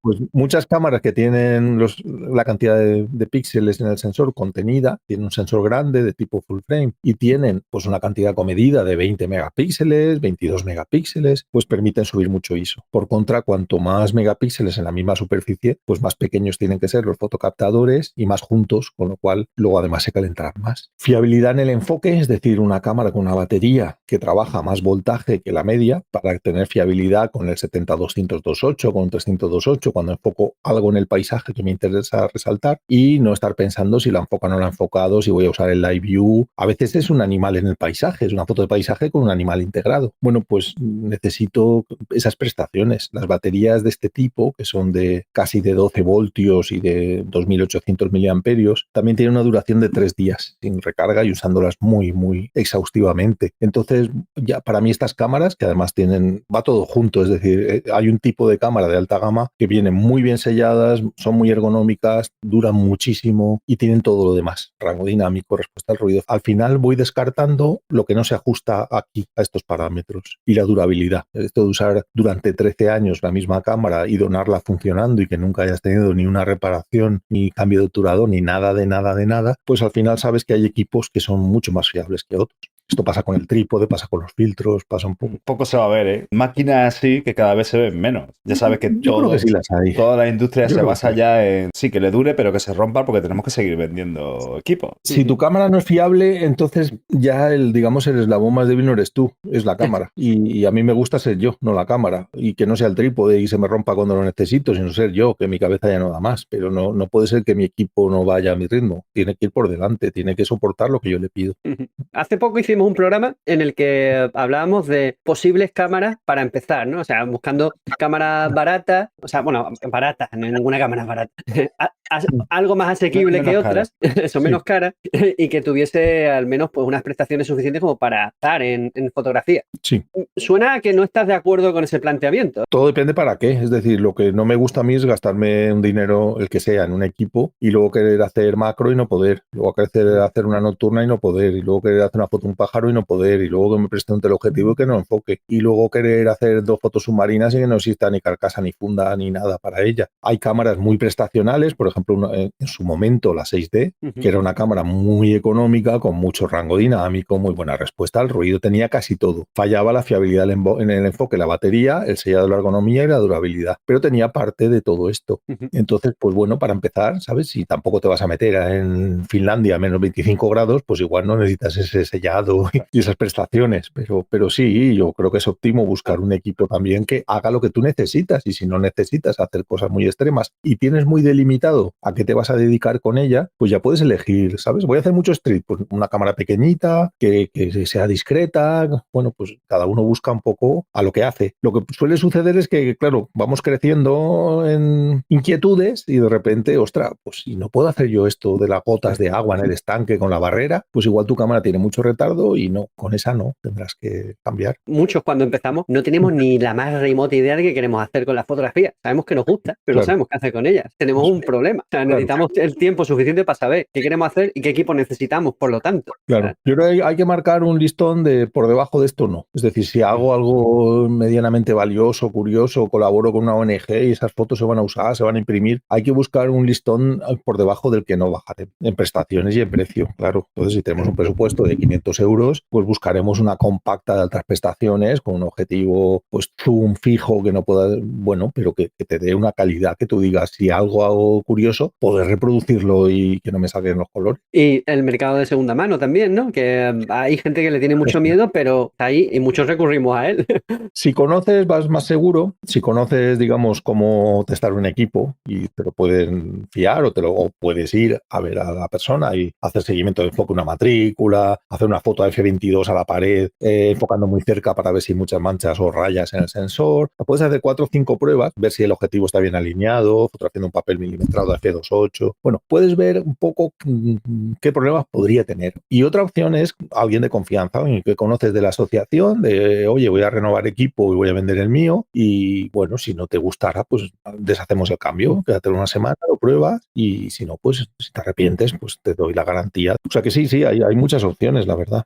D: Pues muchas cámaras que tienen la cantidad de píxeles en el sensor contenida, tienen un sensor grande de tipo full frame y tienen pues una cantidad comedida de 20 megapíxeles, 22 megapíxeles, pues permiten subir mucho ISO. Por contra, cuanto más megapíxeles en la misma superficie, pues más pequeños tienen que ser los fotocaptadores y más juntos, con lo cual luego además se calentarán más. Fiabilidad en el enfoque, es decir, una cámara con una batería que trabaja más voltaje que la media para tener fiabilidad con el 70-200-2.8, con el 300-2.8, cuando enfoco algo en el paisaje que me interesa resaltar y no estar pensando si la enfoca o no la ha enfocado, si voy a usar el live view. A veces es un animal en el paisaje, es una foto de paisaje con un animal integrado. Bueno, pues necesito esas prestaciones. Las baterías de este tipo, que son de casi de 12 voltios y de 2.800 miliamperios, también tienen una duración de 3 días sin recarga y usándolas muy, muy exhaustivamente. Entonces, ya para mí estas cámaras, que además va todo junto, es decir, hay un tipo de cámara de alta gama que vienen muy bien selladas, son muy ergonómicas, duran muchísimo y tienen todo lo demás, rango dinámico, respuesta al ruido. Al final voy descartando lo que no se ajusta aquí a estos parámetros y la durabilidad. Esto de usar durante 13 años la misma cámara y donarla funcionando y que nunca hayas tenido ni una reparación, ni cambio de obturador, ni nada de nada, pues al final sabes que hay equipos que son mucho más fiables que otros. Esto pasa con el trípode, pasa con los filtros, pasa un poco.
C: Poco se va a ver, ¿eh? Máquinas así que cada vez se ven menos. Ya sabes que
D: Yo creo que sí las hay.
C: toda la industria
D: Yo
C: se
D: creo
C: basa
D: que
C: ya en sí que le dure, pero que se rompa porque tenemos que seguir vendiendo equipo.
D: Si tu cámara no es fiable, entonces ya el eslabón más débil no eres tú, es la cámara. Y a mí me gusta ser yo, no la cámara. Y que no sea el trípode y se me rompa cuando lo necesito, sino ser yo, que mi cabeza ya no da más. Pero no puede ser que mi equipo no vaya a mi ritmo. Tiene que ir por delante, tiene que soportar lo que yo le pido.
A: Hace poco hicimos un programa en el que hablábamos de posibles cámaras para empezar, ¿no? O sea, buscando cámaras baratas, o sea, bueno, baratas, no hay ninguna cámara barata, algo más asequible
C: Menos
A: que otras, eso, menos
D: Sí.
A: cara, y que tuviese al menos pues unas prestaciones suficientes como para estar en fotografía.
D: Sí.
A: Suena a que no estás de acuerdo con ese planteamiento.
D: Todo depende para qué. Es decir, lo que no me gusta a mí es gastarme un dinero, el que sea, en un equipo y luego querer hacer macro y no poder. Luego querer hacer una nocturna y no poder. Y luego querer hacer una foto de un pájaro y no poder. Y luego que me preste un teleobjetivo y que no enfoque. Y luego querer hacer 2 fotos submarinas y que no exista ni carcasa, ni funda, ni nada para ella. Hay cámaras muy prestacionales, por ejemplo, en su momento la 6D, que era una cámara muy económica, con mucho rango dinámico, muy buena respuesta al ruido, tenía casi todo. Fallaba la fiabilidad en el enfoque, la batería, el sellado, la ergonomía y la durabilidad, pero tenía parte de todo esto. Entonces, pues bueno, para empezar, ¿sabes? Si tampoco te vas a meter en Finlandia a menos 25 grados, pues igual no necesitas ese sellado y esas prestaciones, pero sí, yo creo que es óptimo buscar un equipo también que haga lo que tú necesitas, y si no necesitas hacer cosas muy extremas y tienes muy delimitado a qué te vas a dedicar con ella, pues ya puedes elegir, ¿sabes? Voy a hacer mucho street, pues una cámara pequeñita, que sea discreta. Bueno, pues cada uno busca un poco a lo que hace. Lo que suele suceder es que, claro, vamos creciendo en inquietudes y de repente, ostras, pues si no puedo hacer yo esto de las gotas de agua en el estanque con la barrera, pues igual tu cámara tiene mucho retardo y no, con esa no, tendrás que cambiar.
A: Muchos cuando empezamos no tenemos ni la más remota idea de qué queremos hacer con las fotografías. Sabemos que nos gusta, pero no
D: Claro.
A: sabemos qué hacer con ellas. Tenemos un problema. O sea, necesitamos el tiempo suficiente para saber qué queremos hacer y qué equipo necesitamos, por lo tanto.
D: Claro, yo creo que hay que marcar un listón de por debajo de esto no. Es decir, si hago algo medianamente valioso, curioso, colaboro con una ONG y esas fotos se van a usar, se van a imprimir, hay que buscar un listón por debajo del que no bajaré en prestaciones y en precio, claro. Entonces, si tenemos un presupuesto de 500 euros, pues buscaremos una compacta de altas prestaciones con un objetivo, pues zoom fijo que no pueda, bueno, pero que te dé una calidad que tú digas, si algo hago curioso, poder reproducirlo y que no me salgan los colores.
A: Y el mercado de segunda mano también, ¿no? Que hay gente que le tiene mucho miedo, pero está ahí y muchos recurrimos a él.
D: Si conoces, vas más seguro. Si conoces, digamos, cómo testar un equipo y te lo pueden fiar o puedes ir a ver a la persona y hacer seguimiento de enfoque, una matrícula, hacer una foto F22 a la pared, enfocando muy cerca para ver si hay muchas manchas o rayas en el sensor. Puedes hacer 4 o 5 pruebas, ver si el objetivo está bien alineado, fotografiando un papel milimetrado F2.8. Bueno, puedes ver un poco qué problemas podría tener. Y otra opción es alguien de confianza, alguien que conoces de la asociación, de, oye, voy a renovar equipo y voy a vender el mío, y bueno, si no te gustara, pues deshacemos el cambio, quédate una semana, lo pruebas, y si no, pues si te arrepientes, pues te doy la garantía. O sea que sí, hay muchas opciones, la verdad.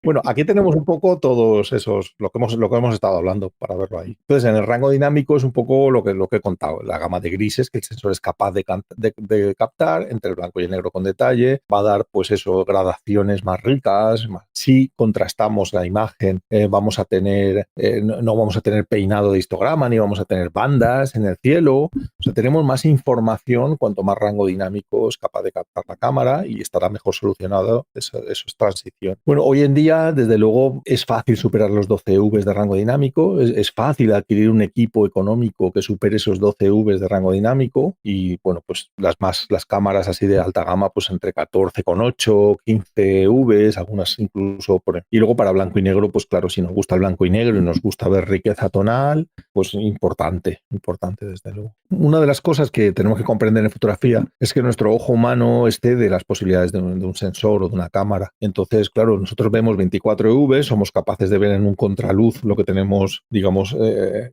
D: Bueno, aquí tenemos un poco todos esos, lo que hemos estado hablando, para verlo ahí. Entonces, en el rango dinámico es un poco lo que he contado, la gama de grises, que el sensor es capaz de de captar entre el blanco y el negro con detalle, va a dar pues eso, gradaciones más ricas. Si contrastamos la imagen, vamos a tener, no vamos a tener peinado de histograma ni vamos a tener bandas en el cielo. O sea, tenemos más información cuanto más rango dinámico es capaz de captar la cámara y estará mejor solucionado eso es transición. Bueno, hoy en día, desde luego, es fácil superar los 12 Vs de rango dinámico, es fácil adquirir un equipo económico que supere esos 12 Vs de rango dinámico y, bueno, pues las cámaras así de alta gama, pues entre 14,8, 15 Vs, algunas incluso. Y luego para blanco y negro, pues claro, si nos gusta el blanco y negro y nos gusta ver riqueza tonal, pues importante desde luego. Una de las cosas que tenemos que comprender en fotografía es que nuestro ojo humano excede las posibilidades de un sensor o de una cámara. Entonces, claro, nosotros vemos 24 EV, somos capaces de ver en un contraluz lo que tenemos, digamos,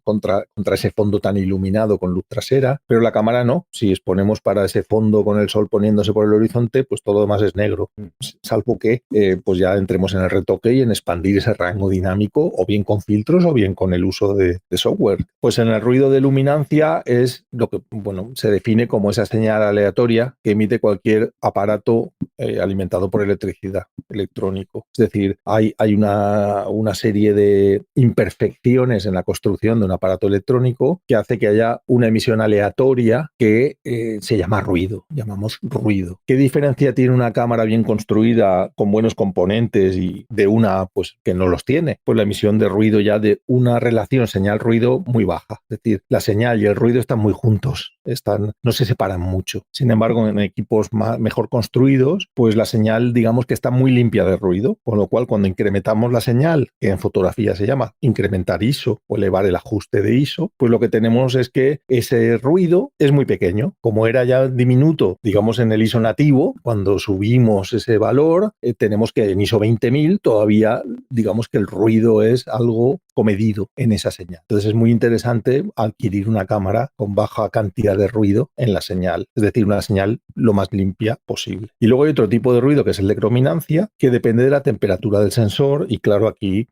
D: contra ese fondo tan iluminado con luz trasera, pero la cámara no. Si exponemos para ese fondo con el sol poniéndose por el horizonte, pues todo lo demás es negro, salvo que pues ya entremos en el retoque y en expandir ese rango dinámico, o bien con filtros o bien con el uso de software. Pues en el ruido de luminancia es lo que, bueno, se define como esa señal aleatoria que emite cualquier aparato alimentado por electricidad, electrónico. Es decir, hay una serie de imperfecciones en la construcción de un aparato electrónico que hace que haya una emisión aleatoria que se llama ruido, llamamos ruido. ¿Qué diferencia tiene una cámara bien construida con buenos componentes y de una pues que no los tiene? Pues la emisión de ruido ya de una relación señal-ruido muy baja. Es decir, la señal y el ruido están muy juntos, no se separan mucho. Sin embargo, en equipos mejor construidos, pues la señal, digamos que está muy limpia de ruido, con lo cual cuando incrementamos la señal, que en fotografía se llama incrementar ISO o elevar el ajuste de ISO, pues lo que tenemos es que ese ruido es muy pequeño. Como era ya diminuto, digamos en el ISO nativo, cuando subimos ese valor, tenemos que en ISO 20000 todavía, digamos que el ruido es algo comedido en esa señal. Entonces es muy interesante adquirir una cámara con baja cantidad de ruido en la señal, es decir, una señal lo más limpia posible. Y luego hay otro tipo de ruido que es el de crominancia, que depende de la temperatura del sensor y claro, aquí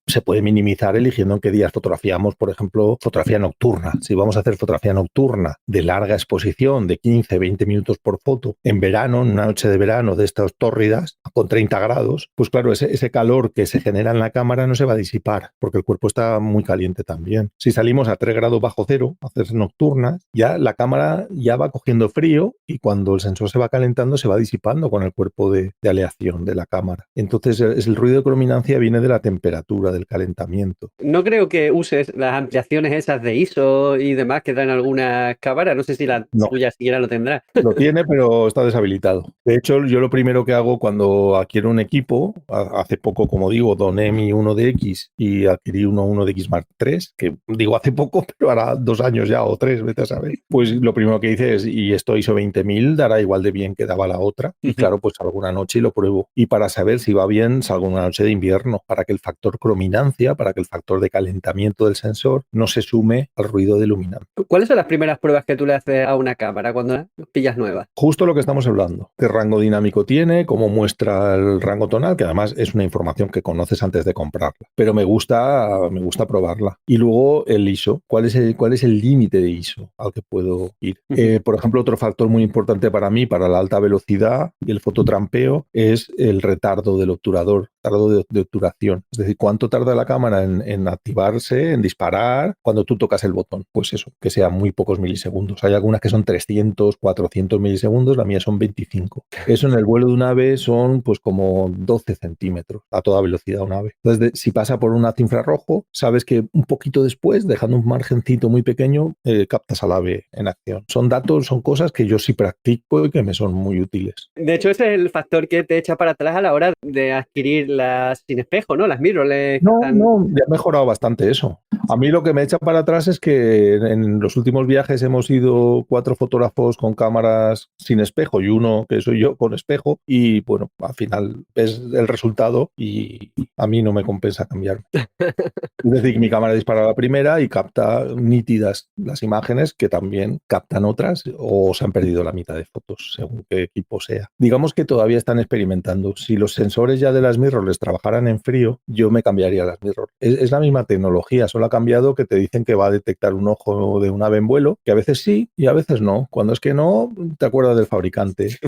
D: se puede minimizar eligiendo en qué días fotografiamos, por ejemplo, fotografía nocturna. Si vamos a hacer fotografía nocturna de larga exposición, de 15, 20 minutos por foto, en verano, en una noche de verano de estas tórridas, con 30 grados, pues claro, ese calor que se genera en la cámara no se va a disipar, porque el cuerpo está muy caliente también. Si salimos a 3 grados bajo cero, a hacer nocturnas, ya la cámara ya va cogiendo frío y cuando el sensor se va calentando se va disipando con el cuerpo de aleación de la cámara. Entonces, el ruido de crominancia viene de la temperatura, del calentamiento.
A: No creo que uses las ampliaciones esas de ISO y demás que dan algunas cámaras. No sé si la tuya siquiera lo tendrá.
D: Lo tiene, pero está deshabilitado. De hecho, yo lo primero que hago cuando adquiero un equipo, hace poco, como digo, doné mi 1DX y adquirí uno 1DX Mark III, que digo hace poco, pero hará 2 años ya o 3, vete a saber. Pues lo primero que hice es, y esto ISO 20000 dará igual de bien que daba la otra. Y claro, pues alguna noche lo pruebo. Y para saber si va bien, salgo una noche de invierno, para que el factor crominancia, para que el factor de calentamiento del sensor no se sume al ruido de luminancia.
A: ¿Cuáles son las primeras pruebas que tú le haces a una cámara cuando la pillas nueva?
D: Justo lo que estamos hablando. ¿Qué rango dinámico tiene? ¿Cómo muestra el rango tonal? Que además es una información que conoces antes de comprarla. Pero me gusta probarla. Y luego el ISO. ¿Cuál es el límite de ISO al que puedo ir? Por ejemplo, otro factor muy importante para mí, para la alta velocidad y el fototrampeo, es el retardo del obturador, retardo de obturación. Es decir, cuánto tarda la cámara en activarse, en disparar, cuando tú tocas el botón. Pues eso, que sea muy pocos milisegundos. Hay algunas que son 300, 400 milisegundos, la mía son 25. Eso en el vuelo de un ave son pues como 12 centímetros a toda velocidad un ave. Entonces, si pasa por un haz infrarrojo, sabes que un poquito después, dejando un margencito muy pequeño, captas al ave en acción. Son datos, son cosas que yo sí practico y que me son muy útiles.
A: De hecho, ese es el factor que te echa para atrás a la hora de adquirir las sin espejo, ¿no? Las mirrorless.
D: No, ya he mejorado bastante eso. A mí lo que me echa para atrás es que en los últimos viajes hemos ido 4 fotógrafos con cámaras sin espejo y uno que soy yo con espejo y bueno, al final ves el resultado y a mí no me compensa cambiarme. Es decir, mi cámara dispara la primera y capta nítidas las imágenes que también captan otras o se han perdido la mitad de fotos según qué equipo sea. Digamos que todavía están experimentando. Si los sensores ya de las mirrorless mirrorless trabajaran en frío, yo me cambiaría las mirrorless. Es la misma tecnología, solo ha cambiado que te dicen que va a detectar un ojo de un ave en vuelo, que a veces sí y a veces no. Cuando es que no, te acuerdas del fabricante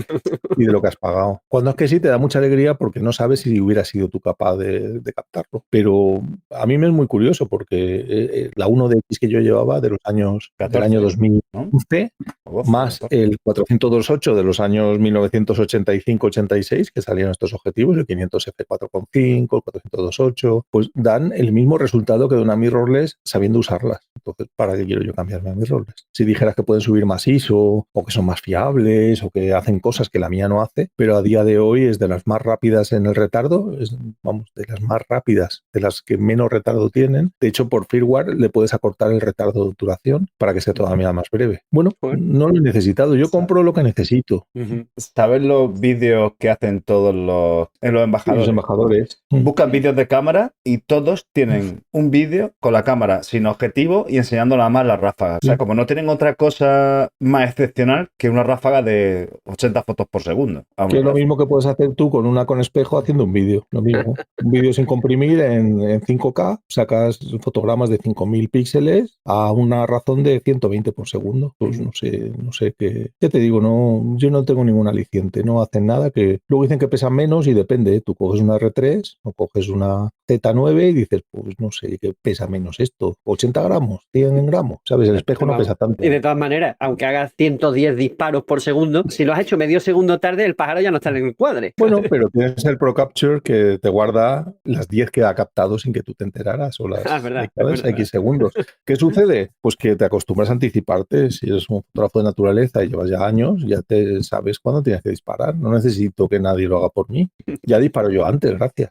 D: y de lo que has pagado. Cuando es que sí, te da mucha alegría porque no sabes si hubiera sido tú capaz de captarlo. Pero a mí me es muy curioso porque la 1DX que yo llevaba del año 2011,
C: ¿no?
D: más el 428 de los años 1985-86, que salieron estos objetivos, el 500F4.5, el 428, pues dan el mismo resultado que de una mirrorless sabiendo usarlas. Entonces, ¿para qué quiero yo cambiarme a mirrorless? Si dijeras que pueden subir más ISO, o que son más fiables, o que hacen cosas que la mía no hace, pero a día de hoy es de las más rápidas en el retardo, vamos, de las más rápidas, de las que menos retardo tienen. De hecho, por firmware le puedes acortar el retardo de obturación para que sea todavía más breve. Bueno, no lo he necesitado. Yo compro lo que necesito.
C: ¿Sabes los vídeos que hacen todos en los embajadores?
D: Los embajadores.
C: Buscan vídeos de cámara y todos tienen un vídeo con la cámara sin objetivo y enseñando nada más las ráfagas. O sea, como no tienen otra cosa más excepcional que una ráfaga de 80 fotos por segundo.
D: Que es lo mismo que puedes hacer tú con espejo haciendo un vídeo. Lo mismo. Un vídeo sin comprimir en 5K, sacas fotogramas de 5000 píxeles a una razón de 120 por segundo. Pues no sé qué. Ya te digo, yo no tengo ningún aliciente, no hacen nada que. Luego dicen que pesan menos y depende. Tú coges una R3 o coges una Z9 y dices, pues no sé, ¿qué pesa menos esto? 80 gramos, 100 gramos, ¿sabes? El espejo no pesa tanto.
A: Y de todas maneras, aunque hagas 110 disparos por segundo, si lo has hecho medio segundo tarde, el pájaro ya no está en el cuadre.
D: Bueno, pero tienes el Pro Capture que te guarda las 10 que ha captado sin que tú te enteraras o las X segundos. ¿Qué sucede? Pues que te acostumbras a anticiparte. Si eres un fotógrafo de naturaleza y llevas ya años, ya te sabes cuándo tienes que disparar. No necesito que nadie lo haga por mí. Ya disparo yo antes, gracias.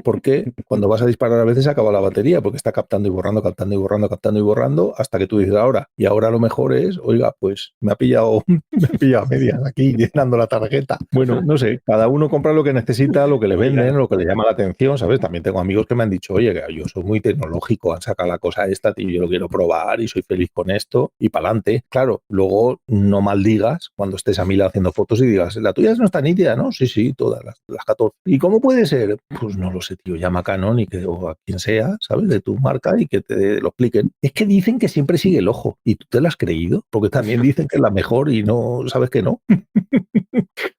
D: Porque cuando vas a disparar a veces acaba la batería porque está captando y borrando, captando y borrando, captando y borrando hasta que tú dices ahora. Y ahora lo mejor es, oiga, pues me ha pillado a medias aquí llenando la tarjeta. Bueno, no sé, cada uno compra lo que necesita, lo que le venden, lo que le llama la atención, ¿sabes? También tengo amigos que me han dicho, oye, yo soy muy tecnológico, han sacado la cosa esta, tío, yo lo quiero probar y soy feliz con esto y para adelante. Claro, luego no maldigas cuando estés a mi lado haciendo fotos y digas, la tuya no está nítida, ¿no? Sí, todas las 14. ¿Y cómo puede ser? Pues no lo sé, tío, llama a Canon o a quien sea, ¿sabes? De tu marca y que te lo expliquen. Es que dicen que siempre sigue el ojo y tú te lo has creído, porque también dicen que es la mejor y no sabes que no.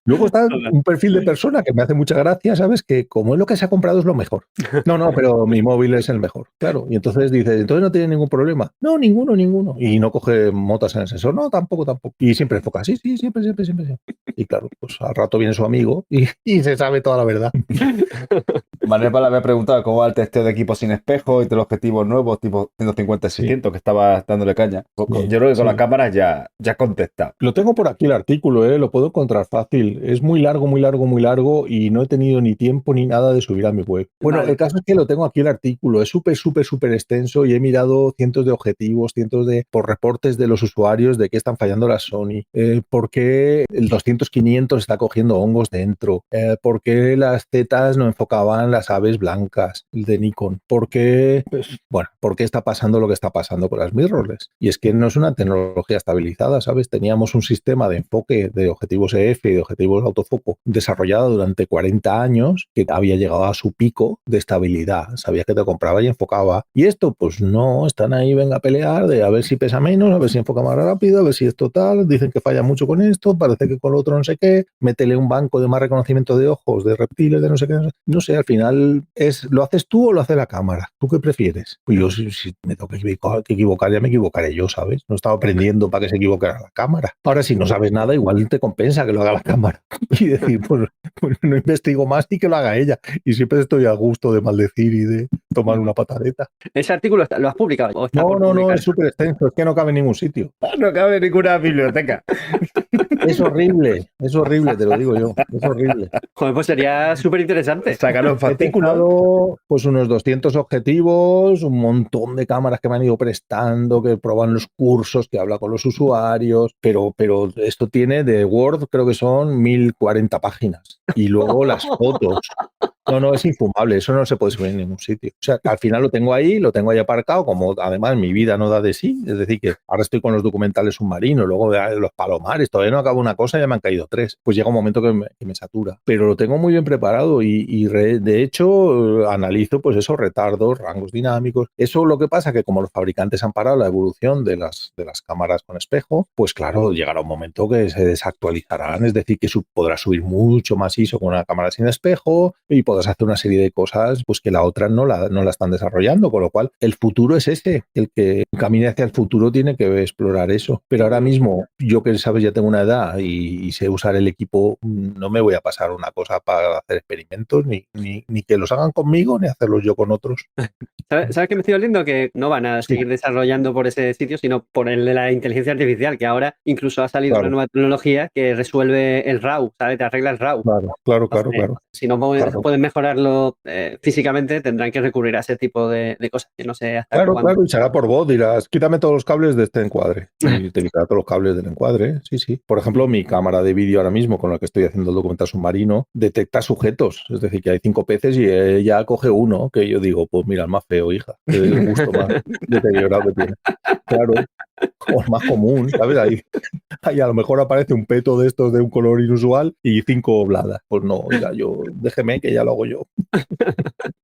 D: Luego está un perfil de persona que me hace mucha gracia, ¿sabes? Que como es lo que se ha comprado es lo mejor. No, pero mi móvil es el mejor. Claro. Y entonces dice, entonces no tiene ningún problema. No, ninguno. Y no coge motas en el sensor. No, tampoco. Y siempre enfoca. Sí, siempre. Y claro, pues al rato viene su amigo y se sabe toda la verdad.
C: Manuel Pala me ha preguntado cómo va el testeo de equipos sin espejo y de los objetivos nuevos, tipo 150-600, que estaba dándole caña. Yo creo que con la cámara ya contesta.
D: Lo tengo por aquí el artículo, lo puedo encontrar fácil. Es muy largo y no he tenido ni tiempo ni nada de subir a mi web. Bueno, vale. El caso es que lo tengo aquí el artículo. Es súper extenso y he mirado cientos de objetivos, por reportes de los usuarios de qué están fallando las Sony, por qué el 200-500 está cogiendo hongos dentro, por qué las Zetas no enfocaban las aves blancas de Nikon, por qué está pasando lo que está pasando con las mirrorless. Y es que no es una tecnología estabilizada, ¿sabes? Teníamos un sistema de enfoque de objetivos EF y de objetivos autofoco desarrollado durante 40 años que había llegado a su pico de estabilidad. Sabías que te compraba y enfocaba. Y esto, pues no, están ahí, venga a pelear de a ver si pesa menos, a ver si enfoca más rápido, a ver si es total. Dicen que falla mucho con esto, parece que con lo otro no sé qué. Métele un banco de más reconocimiento de ojos, de reptiles, de no sé qué. No sé, al final ¿lo haces tú o lo hace la cámara? ¿Tú qué prefieres? Pues yo si me tengo que equivocar, ya me equivocaré yo, ¿sabes? No estaba aprendiendo para que se equivocara la cámara. Ahora, si no sabes nada, igual te compensa que lo haga la cámara. Y decir, pues no investigo más ni que lo haga ella. Y siempre estoy a gusto de maldecir y de tomar una patadeta.
A: ¿Ese artículo lo has publicado?
D: No, es súper extenso. Es que no cabe en ningún sitio.
C: No cabe en ninguna biblioteca.
D: Es horrible, te lo digo yo. Es horrible.
A: Joder, pues sería súper interesante.
C: Sacarlo en fascículo.
D: Pues unos 200 objetivos, un montón de cámaras que me han ido prestando, que proban los cursos, que habla con los usuarios, pero esto tiene de Word, creo que son 1040 páginas. Y luego las fotos. No, es infumable, eso no se puede subir en ningún sitio. O sea, al final lo tengo ahí aparcado, como además mi vida no da de sí. Es decir, que ahora estoy con los documentales submarinos, luego de los palomares, todavía no acabo una cosa, ya me han caído 3. Pues llega un momento que me satura. Pero lo tengo muy bien preparado de hecho analizo pues esos retardos, rangos dinámicos. Eso lo que pasa que como los fabricantes han parado la evolución de las cámaras con espejo, pues claro, llegará un momento que se desactualizarán, es decir, que podrás subir mucho más ISO con una cámara sin espejo y podrás hacer una serie de cosas pues que la otra no la están desarrollando, con lo cual el futuro es ese, el que camine hacia el futuro tiene que explorar eso. Pero ahora mismo, yo que sabes, ya tengo una edad y sé usar el equipo, no me voy a pasar una cosa para hacer experimentos, ni que los hagan conmigo, ni hacerlos yo con otros.
A: ¿Sabes qué me estoy oliendo? Que no van a seguir desarrollando por ese sitio, sino por el de la inteligencia artificial, que ahora incluso ha salido una nueva tecnología que resuelve el RAW, ¿sabes? Te arregla el RAW.
D: Claro.
A: Si no pueden mejorarlo físicamente, tendrán que recurrir a ese tipo de cosas, que no sé hasta cuándo.
D: Claro, y será por voz, dirás, quítame todos los cables de este encuadre. Y te quitará todos los cables del encuadre, sí. Por ejemplo, mi cámara de vídeo ahora mismo, con la que estoy haciendo el documental submarino, detecta sujetos. Es decir, que hay 5 peces y ella coge uno, que yo digo, pues mira, el más feo, hija, el gusto más deteriorado que tiene. Claro, o el más común, ¿sabes? Ahí a lo mejor aparece un peto de estos de un color inusual y 5 bladas. Pues no, oiga, déjeme que ya lo hago yo.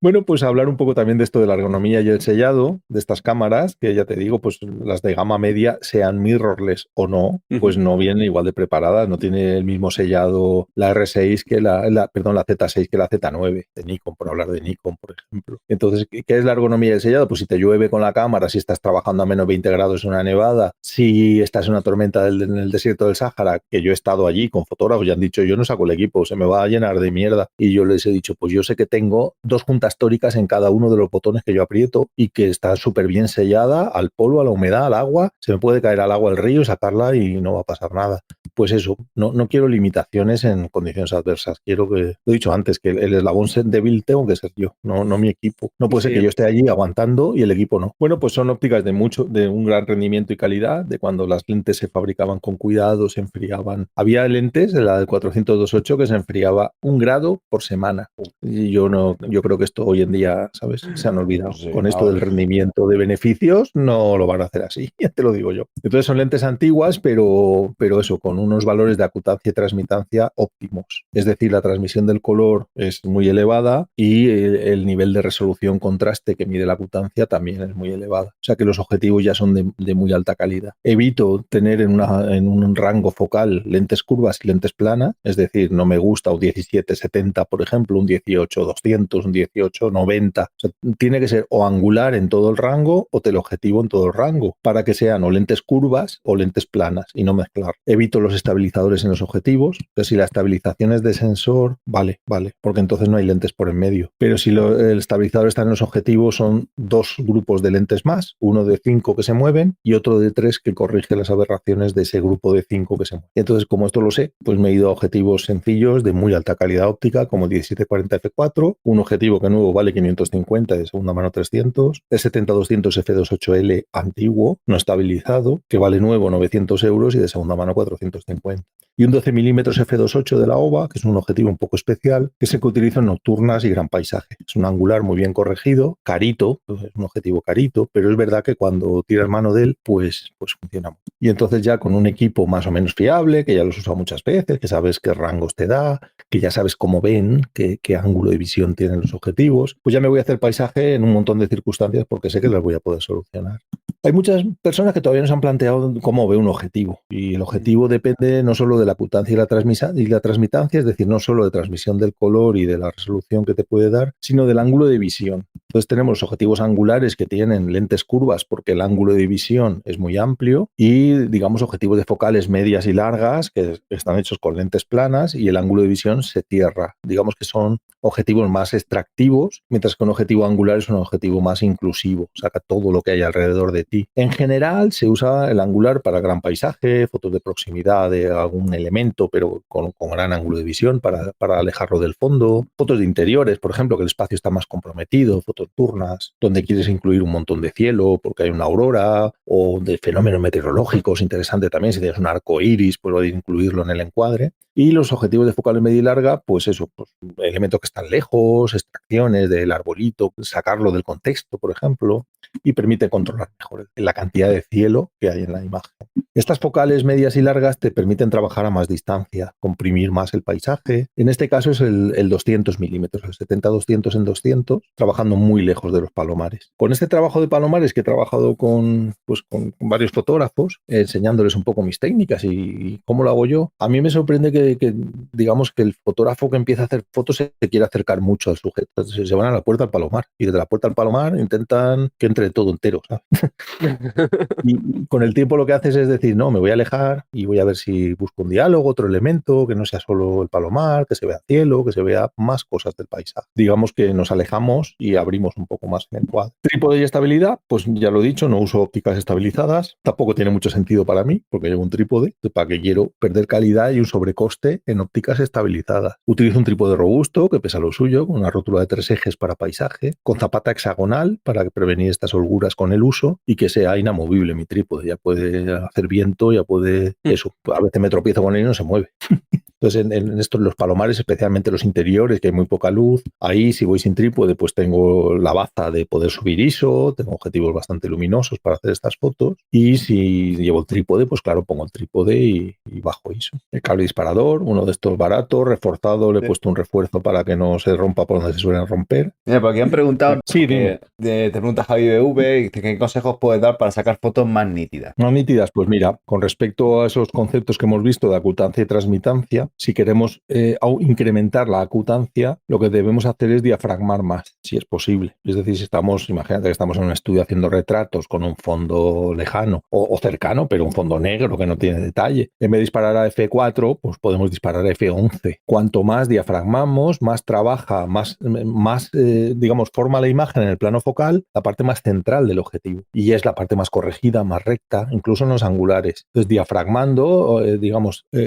D: Bueno, pues hablar un poco también de esto de la ergonomía y el sellado de estas cámaras, que ya te digo, pues las de gama media, sean mirrorless o no, pues no vienen igual de preparadas, no tiene el mismo sellado la R6 que la Z6 que la Z9 de Nikon, por hablar de Nikon, por ejemplo. Entonces, ¿qué es la ergonomía y el sellado? Pues si te llueve con la cámara, si estás trabajando a menos 20 grados en una nevada, si estás en una tormenta en el desierto del Sáhara, que yo he estado allí con fotógrafos y han dicho, yo no saco el equipo, se me va a llenar de mierda. Y yo les he dicho, pues yo sé que tengo 2 juntas tóricas en cada uno de los botones que yo aprieto y que está súper bien sellada al polvo, a la humedad, al agua. Se me puede caer al agua al río, sacarla y no va a pasar nada. Pues eso, no quiero limitaciones en condiciones adversas. Quiero que, lo he dicho antes, que el eslabón débil tengo que ser yo, no mi equipo. No puede ser que yo esté allí aguantando y el equipo no. Bueno, pues son ópticas de un gran rendimiento y calidad, de cuando las lentes se fabricaban con cuidado, se enfriaban. Había lentes, la del 400-28, que se enfriaba 1 grado por semana. Y yo creo que esto hoy en día, ¿sabes? Se han olvidado. Sí, con esto del rendimiento de beneficios, no lo van a hacer así, ya te lo digo yo. Entonces son lentes antiguas, pero eso, con unos valores de acutancia y transmitancia óptimos. Es decir, la transmisión del color es muy elevada y el nivel de resolución contraste que mide la acutancia también es muy elevada. O sea que los objetivos ya son de muy alta calidad. Evito tener en un rango focal lentes curvas y lentes planas, es decir, no me gusta un 17-70, por ejemplo, un 18-200, un 18-90. O sea, tiene que ser o angular en todo el rango o teleobjetivo en todo el rango, para que sean o lentes curvas o lentes planas y no mezclar. Evito los estabilizadores en los objetivos. Entonces, si la estabilización es de sensor, vale, porque entonces no hay lentes por en medio. Pero si el estabilizador está en los objetivos, son 2 grupos de lentes más, uno de 5 que se mueven y otro de 3 que corrige las aberraciones de ese grupo de 5 que se mueven. Entonces, como esto lo sé, pues me he ido a objetivos sencillos de muy alta calidad óptica, como 1740 f4, un objetivo que nuevo vale 550, de segunda mano 300, el 70-200 f2.8L antiguo, no estabilizado, que vale nuevo 900 euros y de segunda mano 450. Y un 12 mm f2.8 de la OVA, que es un objetivo un poco especial, que es el que utilizo en nocturnas y gran paisaje. Es un angular muy bien corregido, carito, es un objetivo carito, pero es verdad que cuando tiras mano de él, pues funciona. Y entonces ya con un equipo más o menos fiable, que ya los he usado muchas veces, que sabes qué rangos te da, que ya sabes cómo ven, qué ángulo de visión tienen los objetivos, pues ya me voy a hacer paisaje en un montón de circunstancias porque sé que las voy a poder solucionar. Hay muchas personas que todavía no se han planteado cómo ve un objetivo, y el objetivo depende no solo de la acutancia y la transmitancia, es decir, no solo de transmisión del color y de la resolución que te puede dar, sino del ángulo de visión. Entonces tenemos los objetivos angulares que tienen lentes curvas porque el ángulo de visión es muy amplio y, digamos, objetivos de focales medias y largas que están hechos con lentes planas y el ángulo de visión se cierra. Digamos que son objetivos más extractivos, mientras que un objetivo angular es un objetivo más inclusivo, saca todo lo que hay alrededor de ti. En general se usa el angular para gran paisaje, fotos de proximidad de algún elemento, pero con gran ángulo de visión para alejarlo del fondo, fotos de interiores, por ejemplo, que el espacio está más comprometido, fotos nocturnas, donde quieres incluir un montón de cielo porque hay una aurora, o de fenómenos meteorológicos, interesante también, si tienes un arco iris, pues puedes incluirlo en el encuadre. Y los objetivos de focales media y larga, pues eso, pues elementos que están lejos, extracciones del arbolito, sacarlo del contexto, por ejemplo, y permite controlar mejor la cantidad de cielo que hay en la imagen. Estas focales medias y largas te permiten trabajar a más distancia, comprimir más el paisaje. En este caso es el 200 milímetros, el 70-200 en 200, trabajando muy lejos de los palomares. Con este trabajo de palomares que he trabajado con varios fotógrafos, enseñándoles un poco mis técnicas y cómo lo hago yo, a mí me sorprende que digamos que el fotógrafo que empieza a hacer fotos se quiere acercar mucho al sujeto. Entonces, se van a la puerta al palomar y desde la puerta al palomar intentan que entre todo entero, ¿sabes? Y con el tiempo lo que haces es decir, no, me voy a alejar y voy a ver si busco un diálogo, otro elemento, que no sea solo el palomar, que se vea cielo, que se vea más cosas del paisaje. Digamos que nos alejamos y abrimos un poco más el encuadre. Trípode y estabilidad, pues ya lo he dicho, no uso ópticas estabilizadas. Tampoco tiene mucho sentido para mí, porque llevo un trípode, para que quiero perder calidad y un sobrecoste en ópticas estabilizadas. Utilizo un trípode robusto, que pesa lo suyo, con una rótula de 3 ejes para paisaje, con zapata hexagonal para prevenir estas holguras con el uso y que sea inamovible mi trípode. Ya puede hacer viento, ya puede... Eso, a veces me tropiezo con él y no se mueve. Entonces, en estos, los palomares, especialmente los interiores, que hay muy poca luz, ahí si voy sin trípode, pues tengo la baza de poder subir ISO, tengo objetivos bastante luminosos para hacer estas fotos, y si llevo el trípode, pues claro, pongo el trípode y bajo ISO. El cable disparador, uno de estos baratos, reforzado, le he puesto un refuerzo para que no se rompa por donde se suelen romper.
C: Mira, porque han preguntado,
D: Sí,
C: te pregunta Javi BV, ¿qué consejos puedes dar para sacar fotos más nítidas?
D: Más nítidas, pues mira, con respecto a esos conceptos que hemos visto de acutancia y transmitancia, si queremos incrementar la acutancia, lo que debemos hacer es diafragmar más, si es posible. Es decir, si estamos, imagínate que estamos en un estudio haciendo retratos con un fondo lejano o cercano, pero un fondo negro que no tiene detalle. En vez de disparar a F4, pues podemos disparar a F11. Cuanto más diafragmamos, más trabaja, más digamos, forma la imagen en el plano focal, la parte más central del objetivo. Y es la parte más corregida, más recta, incluso en los angulares. Entonces, diafragmando,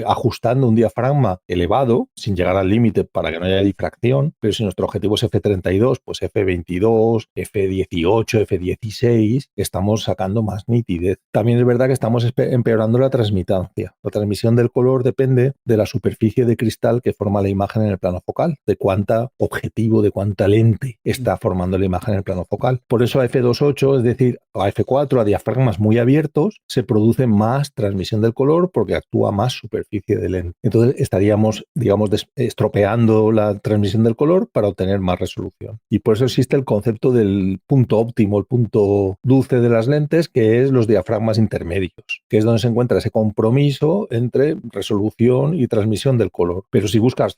D: ajustando un diafragma elevado, sin llegar al límite para que no haya difracción, pero si nuestro objetivo es F32, pues F22, F18, F16, estamos sacando más nitidez. También es verdad que estamos empeorando la transmitancia. La transmisión del color depende de la superficie de cristal que forma la imagen en el plano focal, de cuánta objetivo, de cuánta lente está formando la imagen en el plano focal. Por eso a F2.8, es decir, a F4, a diafragmas muy abiertos, se produce más transmisión del color porque actúa más superficie de lente. Entonces estaríamos, digamos, estropeando la transmisión del color para obtener más resolución. Y por eso existe el concepto del punto óptimo, el punto dulce de las lentes, que es los diafragmas intermedios, que es donde se encuentra ese compromiso entre resolución y transmisión del color. Pero si buscas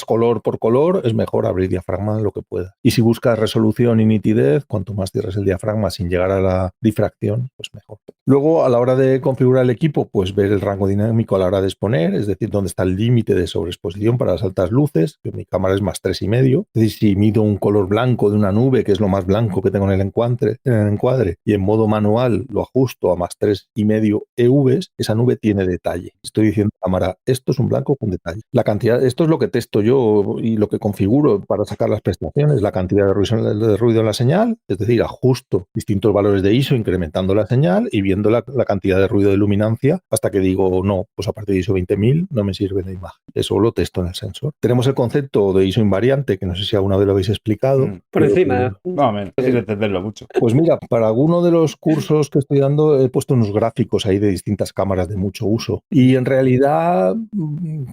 D: color por color, es mejor abrir diafragma lo que pueda. Y si buscas resolución y nitidez, cuanto más cierres el diafragma sin llegar a la difracción, pues mejor. Luego, a la hora de configurar el equipo, pues ver el rango dinámico a la hora de exponer, es decir, dónde está el límite de sobreexposición para las altas luces, que mi cámara es más 3,5. Es decir, si mido un color blanco de una nube, que es lo más blanco que tengo en el encuadre, y en modo manual lo ajusto a más 3,5 EVs, esa nube tiene detalle. Estoy diciendo a la cámara, esto es un blanco con detalle. La cantidad, esto es lo que testo yo y lo que configuro para sacar las prestaciones, la cantidad de ruido en la señal, es decir, ajusto distintos valores de ISO incrementando la señal y viendo la cantidad de ruido de luminancia hasta que digo, no, pues a partir de ISO 20.000 no me sirve la imagen. Eso lo testo en el sensor. Tenemos el concepto de ISO invariante, que no sé si alguna vez lo habéis explicado.
A: Por encima.
C: No, no sin entenderlo mucho.
D: Pues mira, para alguno de los cursos que estoy dando he puesto unos gráficos ahí de distintas cámaras de mucho uso y en realidad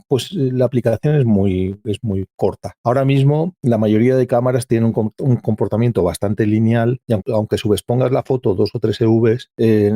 D: pues la aplicación es muy corta. Ahora mismo la mayoría de cámaras tienen un comportamiento bastante lineal y aunque subexpongas la foto 2 o 3 EVs,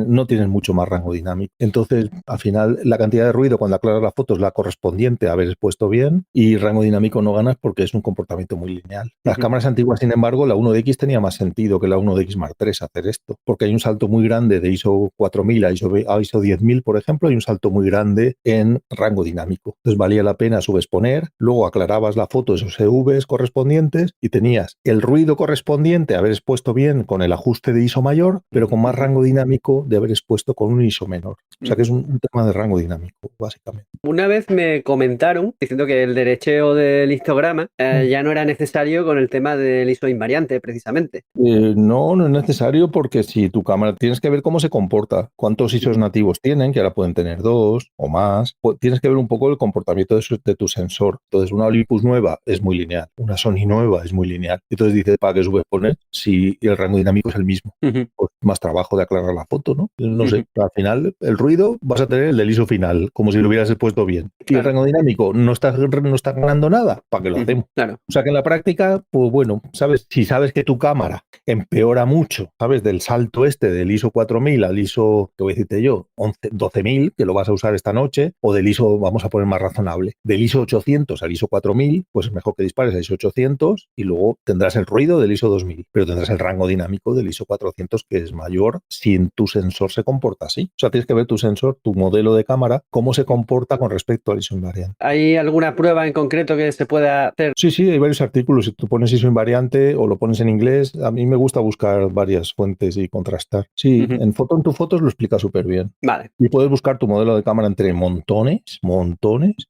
D: no tienen mucho más rango dinámico. Entonces, al final, la cantidad de ruido cuando aclaras la foto es la correspondiente a haber expuesto bien y rango dinámico no ganas porque es un comportamiento muy lineal. Las cámaras antiguas, sin embargo, la 1DX tenía más sentido que la 1DX Mark III hacer esto, porque hay un salto muy grande de ISO 4000 a ISO 10.000, por ejemplo, hay un salto muy grande en rango dinámico. Entonces, valía la pena subexponer, luego aclarabas la foto de esos EVs correspondientes y tenías el ruido correspondiente a haber expuesto bien con el ajuste de ISO mayor, pero con más rango dinámico de haber expuesto con un ISO menor. O sea que es un tema de rango dinámico, básicamente.
A: Una vez me me comentaron diciendo que el derecheo del histograma ya no era necesario con el tema del ISO invariante, precisamente.
D: No, no es necesario porque si tu cámara tienes que ver cómo se comporta, cuántos ISOs nativos tienen, que ahora pueden tener 2 o más. Pues tienes que ver un poco el comportamiento de tu sensor. Entonces, una Olympus nueva es muy lineal, una Sony nueva es muy lineal. Entonces dices, ¿para qué subes poner si el rango dinámico es el mismo? Pues más trabajo de aclarar la foto, ¿no? No sé, al final el ruido vas a tener el del ISO final, como si lo hubieras puesto bien. Y el rango dinámico no está ganando nada, ¿para qué lo hacemos?
A: Claro.
D: O sea que en la práctica, pues bueno, sabes, si sabes que tu cámara empeora mucho, ¿sabes? Del salto del ISO 4000 al ISO, que voy a decirte yo, 12000, que lo vas a usar esta noche, o del ISO, vamos a poner más razonable, del ISO 800 al ISO 4000, pues es mejor que dispares al ISO 800 y luego tendrás el ruido del ISO 2000, pero tendrás el rango dinámico del ISO 400, que es mayor si en tu sensor se comporta así. O sea, tienes que ver tu sensor, tu modelo de cámara, cómo se comporta con respecto al ISO invariante.
A: ¿Hay alguna prueba en concreto que se pueda hacer?
D: Sí, hay varios artículos. Si tú pones ISO invariante o lo pones en inglés, a mí me gusta buscar varias fuentes y contrastar. Sí, en tu fotos lo explica súper bien.
A: Vale.
D: Y puedes buscar tu modelo de cámara entre montones,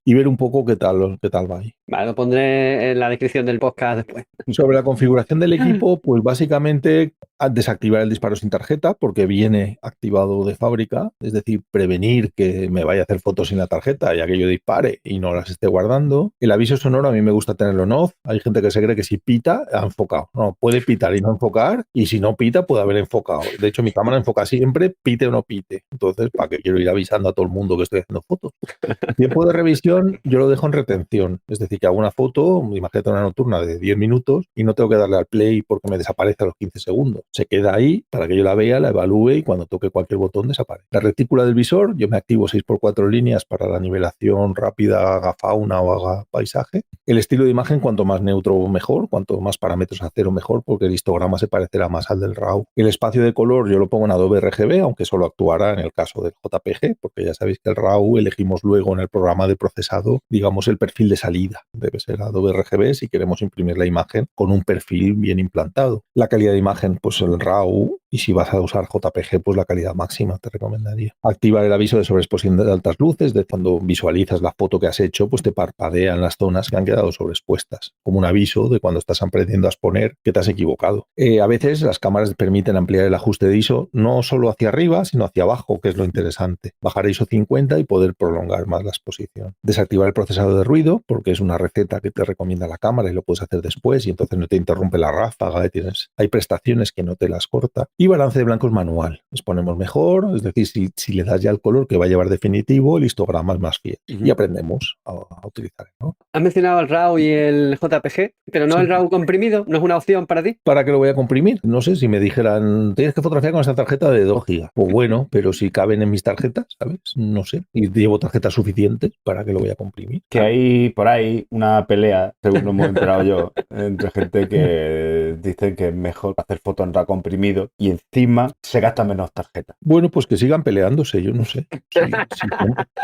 D: y ver un poco qué tal va ahí.
A: Vale, lo pondré en la descripción del podcast después.
D: Sobre la configuración del equipo, pues básicamente desactivar el disparo sin tarjeta porque viene activado de fábrica, es decir, prevenir que me vaya a hacer fotos sin la tarjeta ya que yo dispare y no las esté guardando. El aviso sonoro a mí me gusta tenerlo en off. Hay gente que se cree que si pita ha enfocado. No, puede pitar y no enfocar, y si no pita puede haber enfocado. De hecho, mi cámara enfoca siempre, pite o no pite. Entonces, ¿para qué quiero ir avisando a todo el mundo que estoy haciendo fotos? Tiempo de revisión yo lo dejo en retención, es decir, que hago una foto, imagínate una nocturna de 10 minutos y no tengo que darle al play porque me desaparece a los 15 segundos. Se queda ahí para que yo la vea, la evalúe y cuando toque cualquier botón desaparece. La retícula del visor, yo me activo 6x4 líneas para la nivelación rápida, haga fauna o haga paisaje. El estilo de imagen, cuanto más neutro mejor, cuanto más parámetros a cero mejor, porque el histograma se parecerá más al del RAW. El espacio de color yo lo pongo en Adobe RGB, aunque solo actuará en el caso del JPG, porque ya sabéis que el RAW elegimos luego en el programa de procesado, digamos, el perfil de salida. Debe ser Adobe RGB si queremos imprimir la imagen con un perfil bien implantado. La calidad de imagen, pues el RAW, y si vas a usar JPG, pues la calidad máxima te recomendaría. Activar el aviso de sobreexposición de altas luces, de cuando visualizas la foto que has hecho, pues te parpadean las zonas que han quedado sobreexpuestas, como un aviso de cuando estás aprendiendo a exponer que te has equivocado. A veces las cámaras permiten ampliar el ajuste de ISO no solo hacia arriba, sino hacia abajo, que es lo interesante. Bajar a ISO 50 y poder prolongar más la exposición. Desactivar el procesado de ruido, porque es una receta que te recomienda la cámara y lo puedes hacer después y entonces no te interrumpe la ráfaga. Hay prestaciones que no te las corta. Y balance de blancos manual. Exponemos mejor, es decir, si le das ya el color que va a llevar definitivo, el histograma es más fiel. Y aprendemos a utilizar, ¿no?
A: Has mencionado el RAW y el JPG, pero no el RAW comprimido, ¿no es una opción para ti?
D: ¿Para qué lo voy a comprimir? No sé, si me dijeran, tienes que fotografiar con esta tarjeta de 2 GB. Pues bueno, pero si caben en mis tarjetas, ¿sabes? No sé. Y llevo tarjetas suficientes, ¿para qué lo voy a comprimir?
C: Que hay por ahí una pelea, según lo hemos enterado yo, entre gente que dicen que es mejor hacer fotos en RAW comprimido y encima se gasta menos tarjeta.
D: Bueno, pues que sigan peleándose, yo no sé. Sí.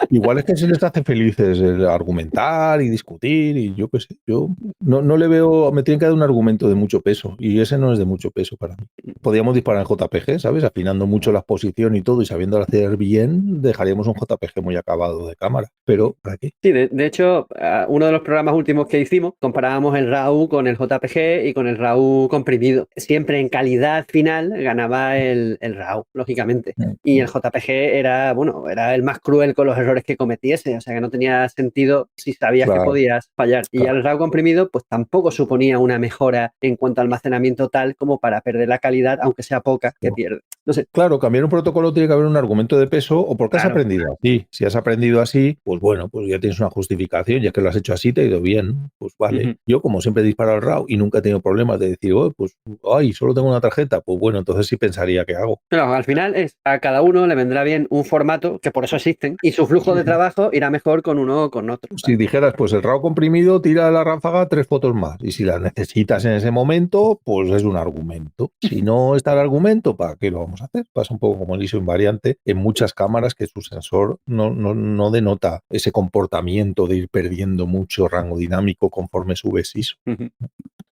D: Igual es que se les hace felices el argumentar y discutir y yo qué sé. Yo no le veo, me tienen que dar un argumento de mucho peso y ese no es de mucho peso para mí. Podríamos disparar en JPG, ¿sabes? Afinando mucho la exposición y todo y sabiendo hacer bien, dejaríamos un JPG muy acabado de cámara. Pero, ¿para qué?
A: Sí, de hecho, uno de los programas últimos que hicimos, comparábamos el RAW con el JPG y con el RAW comprimido. Siempre en calidad final ganaba el RAW, lógicamente. Y el JPG era el más cruel con los errores que cometiese, o sea que no tenía sentido si sabías que podías fallar. Y el RAW comprimido pues tampoco suponía una mejora en cuanto a almacenamiento tal como para perder la calidad, aunque sea poca, que pierde. No sé.
D: Claro, cambiar un protocolo tiene que haber un argumento de peso o porque has aprendido así. Si has aprendido así, pues bueno, pues ya tienes una justificación, ya que lo has hecho así, te ha ido bien, pues vale. Yo, como siempre he disparado al RAW y nunca he tenido problemas de decir, solo tengo una tarjeta, pues bueno, entonces sí pensaría que hago.
A: Pero al final a cada uno le vendrá bien un formato, que por eso existen, y su flujo de trabajo irá mejor con uno o con otro.
D: Si dijeras, pues el RAW comprimido tira a la ráfaga 3 fotos más, y si las necesitas en ese momento, pues es un argumento. Si no está el argumento, ¿para qué lo vamos a hacer? Pasa un poco como el ISO invariante en muchas cámaras, que su sensor no denota ese comportamiento de ir perdiendo mucho rango dinámico conforme subes ISO.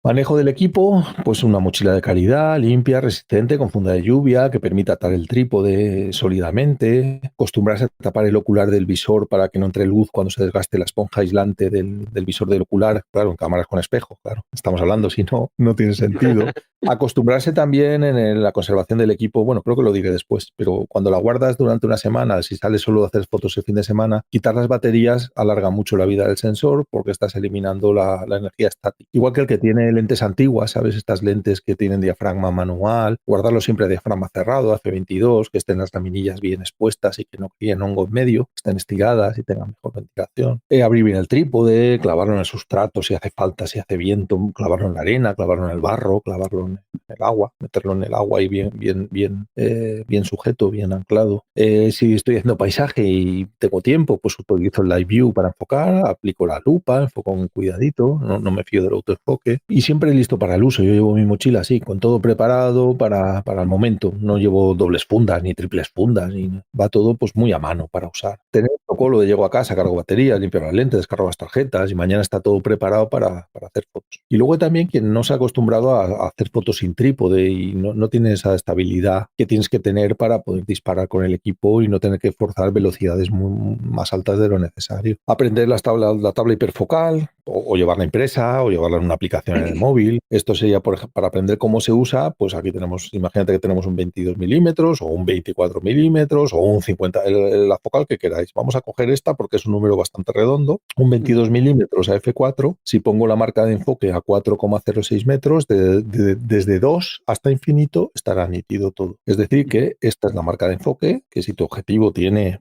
D: Manejo del equipo, pues una mochila de calidad, limpia, resistente, con funda de lluvia, que permita atar el trípode sólidamente, acostumbrarse a tapar el ocular del visor para que no entre luz cuando se desgaste la esponja aislante del visor del ocular, claro, en cámaras con espejo, claro, estamos hablando, si no, no tiene sentido. Acostumbrarse también en la conservación del equipo, bueno, creo que lo diré después, pero cuando la guardas durante una semana, si sales solo a hacer fotos el fin de semana, quitar las baterías alarga mucho la vida del sensor porque estás eliminando la energía estática. Igual que el que tiene lentes antiguas, ¿sabes? Estas lentes que tienen diafragma manual, guardarlo siempre a diafragma cerrado, F22, que estén las laminillas bien expuestas y que no críen hongo en medio, que estén estiradas y tengan mejor ventilación. Abrir bien el trípode, clavarlo en el sustrato si hace falta, si hace viento, clavarlo en la arena, clavarlo en el barro, clavarlo en el agua, meterlo en el agua y bien sujeto, bien anclado. Si estoy haciendo paisaje y tengo tiempo, pues utilizo el Live View para enfocar, aplico la lupa, enfoco con cuidadito, no me fío del autoenfoque y siempre listo para el uso. Yo llevo mi mochila así, con todo preparado para el momento. No llevo dobles fundas ni triples fundas, va todo pues muy a mano para usar. Tener el protocolo de llego a casa, cargo baterías, limpio las lentes, descargo las tarjetas y mañana está todo preparado para hacer fotos. Y luego también quien no se ha acostumbrado a hacer fotos sin trípode y no tiene esa estabilidad que tienes que tener para poder disparar con el equipo y no tener que forzar velocidades más altas de lo necesario. Aprender la tabla hiperfocal o llevarla impresa o llevarla en una aplicación en el móvil. Esto sería, por ejemplo, para aprender cómo se usa, pues aquí tenemos, imagínate que tenemos un 22 milímetros o un 24 milímetros o un 50, la focal que queráis. Vamos a coger esta porque es un número bastante redondo. Un 22 milímetros a f4, si pongo la marca de enfoque a 4,06 metros, desde 2 hasta infinito estará nítido todo. Es decir, que esta es la marca de enfoque, que si tu objetivo tiene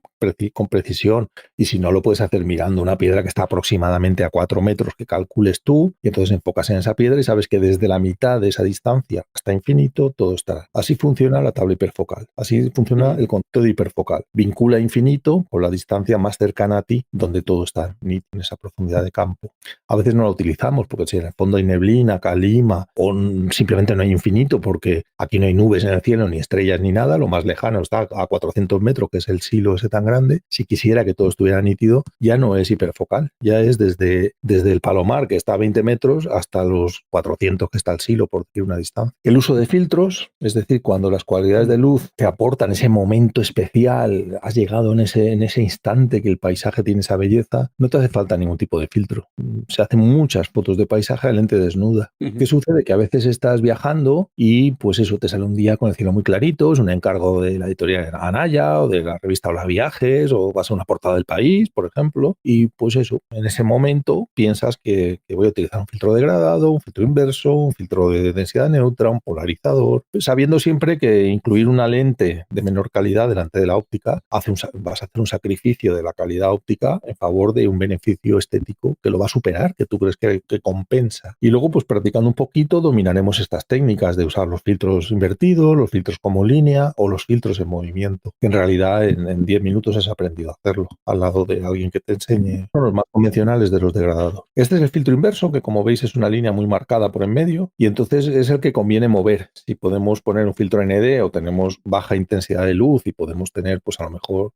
D: con precisión y si no lo puedes hacer mirando una piedra que está aproximadamente a 4 metros que calcules tú y entonces enfocas en esa piedra y sabes que desde la mitad de esa distancia hasta infinito todo estará. Así funciona la tabla hiperfocal, así funciona el concepto de hiperfocal. Vincula infinito con la distancia más cercana a ti donde todo está en esa profundidad de campo. A veces no la utilizamos porque si en el fondo hay neblina, calima o simplemente no hay infinito porque aquí no hay nubes en el cielo ni estrellas ni nada, lo más lejano está a 400 metros que es el silo ese tan grande. Si quisiera que todo estuviera nítido, ya no es hiperfocal, ya es desde el palomar que está a 20 metros hasta los 400 que está el silo, por decir una distancia. El uso de filtros, es decir, cuando las cualidades de luz te aportan ese momento especial, has llegado en ese instante que el paisaje tiene esa belleza, no te hace falta ningún tipo de filtro. Se hacen muchas fotos de paisaje a lente desnuda. ¿Qué sucede? Que a veces estás viajando y pues eso te sale un día con el cielo muy clarito, es un encargo de la editorial Anaya o de la revista Hola Viajes o vas a una portada del País, por ejemplo, y pues eso, en ese momento piensas que voy a utilizar un filtro degradado, un filtro inverso, un filtro de densidad neutra, un polarizador, sabiendo siempre que incluir una lente de menor calidad delante de la óptica vas a hacer un sacrificio de la calidad óptica en favor de un beneficio estético que lo va a superar, que tú crees que compensa. Y luego, pues practicando un poquito, dominaremos estas técnicas de usar los filtros invertidos, los filtros como línea o los filtros en movimiento, que en realidad en 10 minutos has aprendido a hacerlo al lado de alguien que te enseñe. Son los más convencionales de los degradados. Este es el filtro inverso, que como veis es una línea muy marcada por en medio y entonces es el que conviene mover. Si podemos poner un filtro ND o tenemos baja intensidad de luz y podemos tener, pues a lo mejor,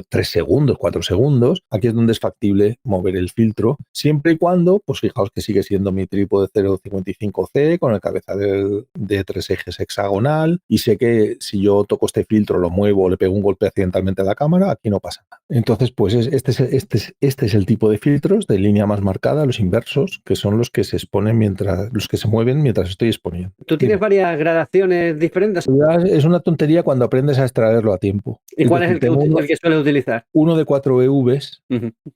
D: 3 segundos, 4 segundos, aquí es donde es factible mover el filtro, siempre y cuando, pues fijaos que sigue siendo mi trípode 0.55C con el cabezal de 3 ejes hexagonal y sé que si yo toco este filtro, lo muevo o le pego un golpe accidentalmente a la cámara, aquí no pasa nada. Entonces, pues este es el tipo de filtros de línea más marcada, los inversos, que son los que se exponen los que se mueven mientras estoy exponiendo.
A: ¿Tú tienes varias gradaciones diferentes?
D: Es una tontería cuando aprendes a extraerlo a tiempo.
A: ¿Y cuál es el que sueles utilizar?
D: Uno de 4 EVs.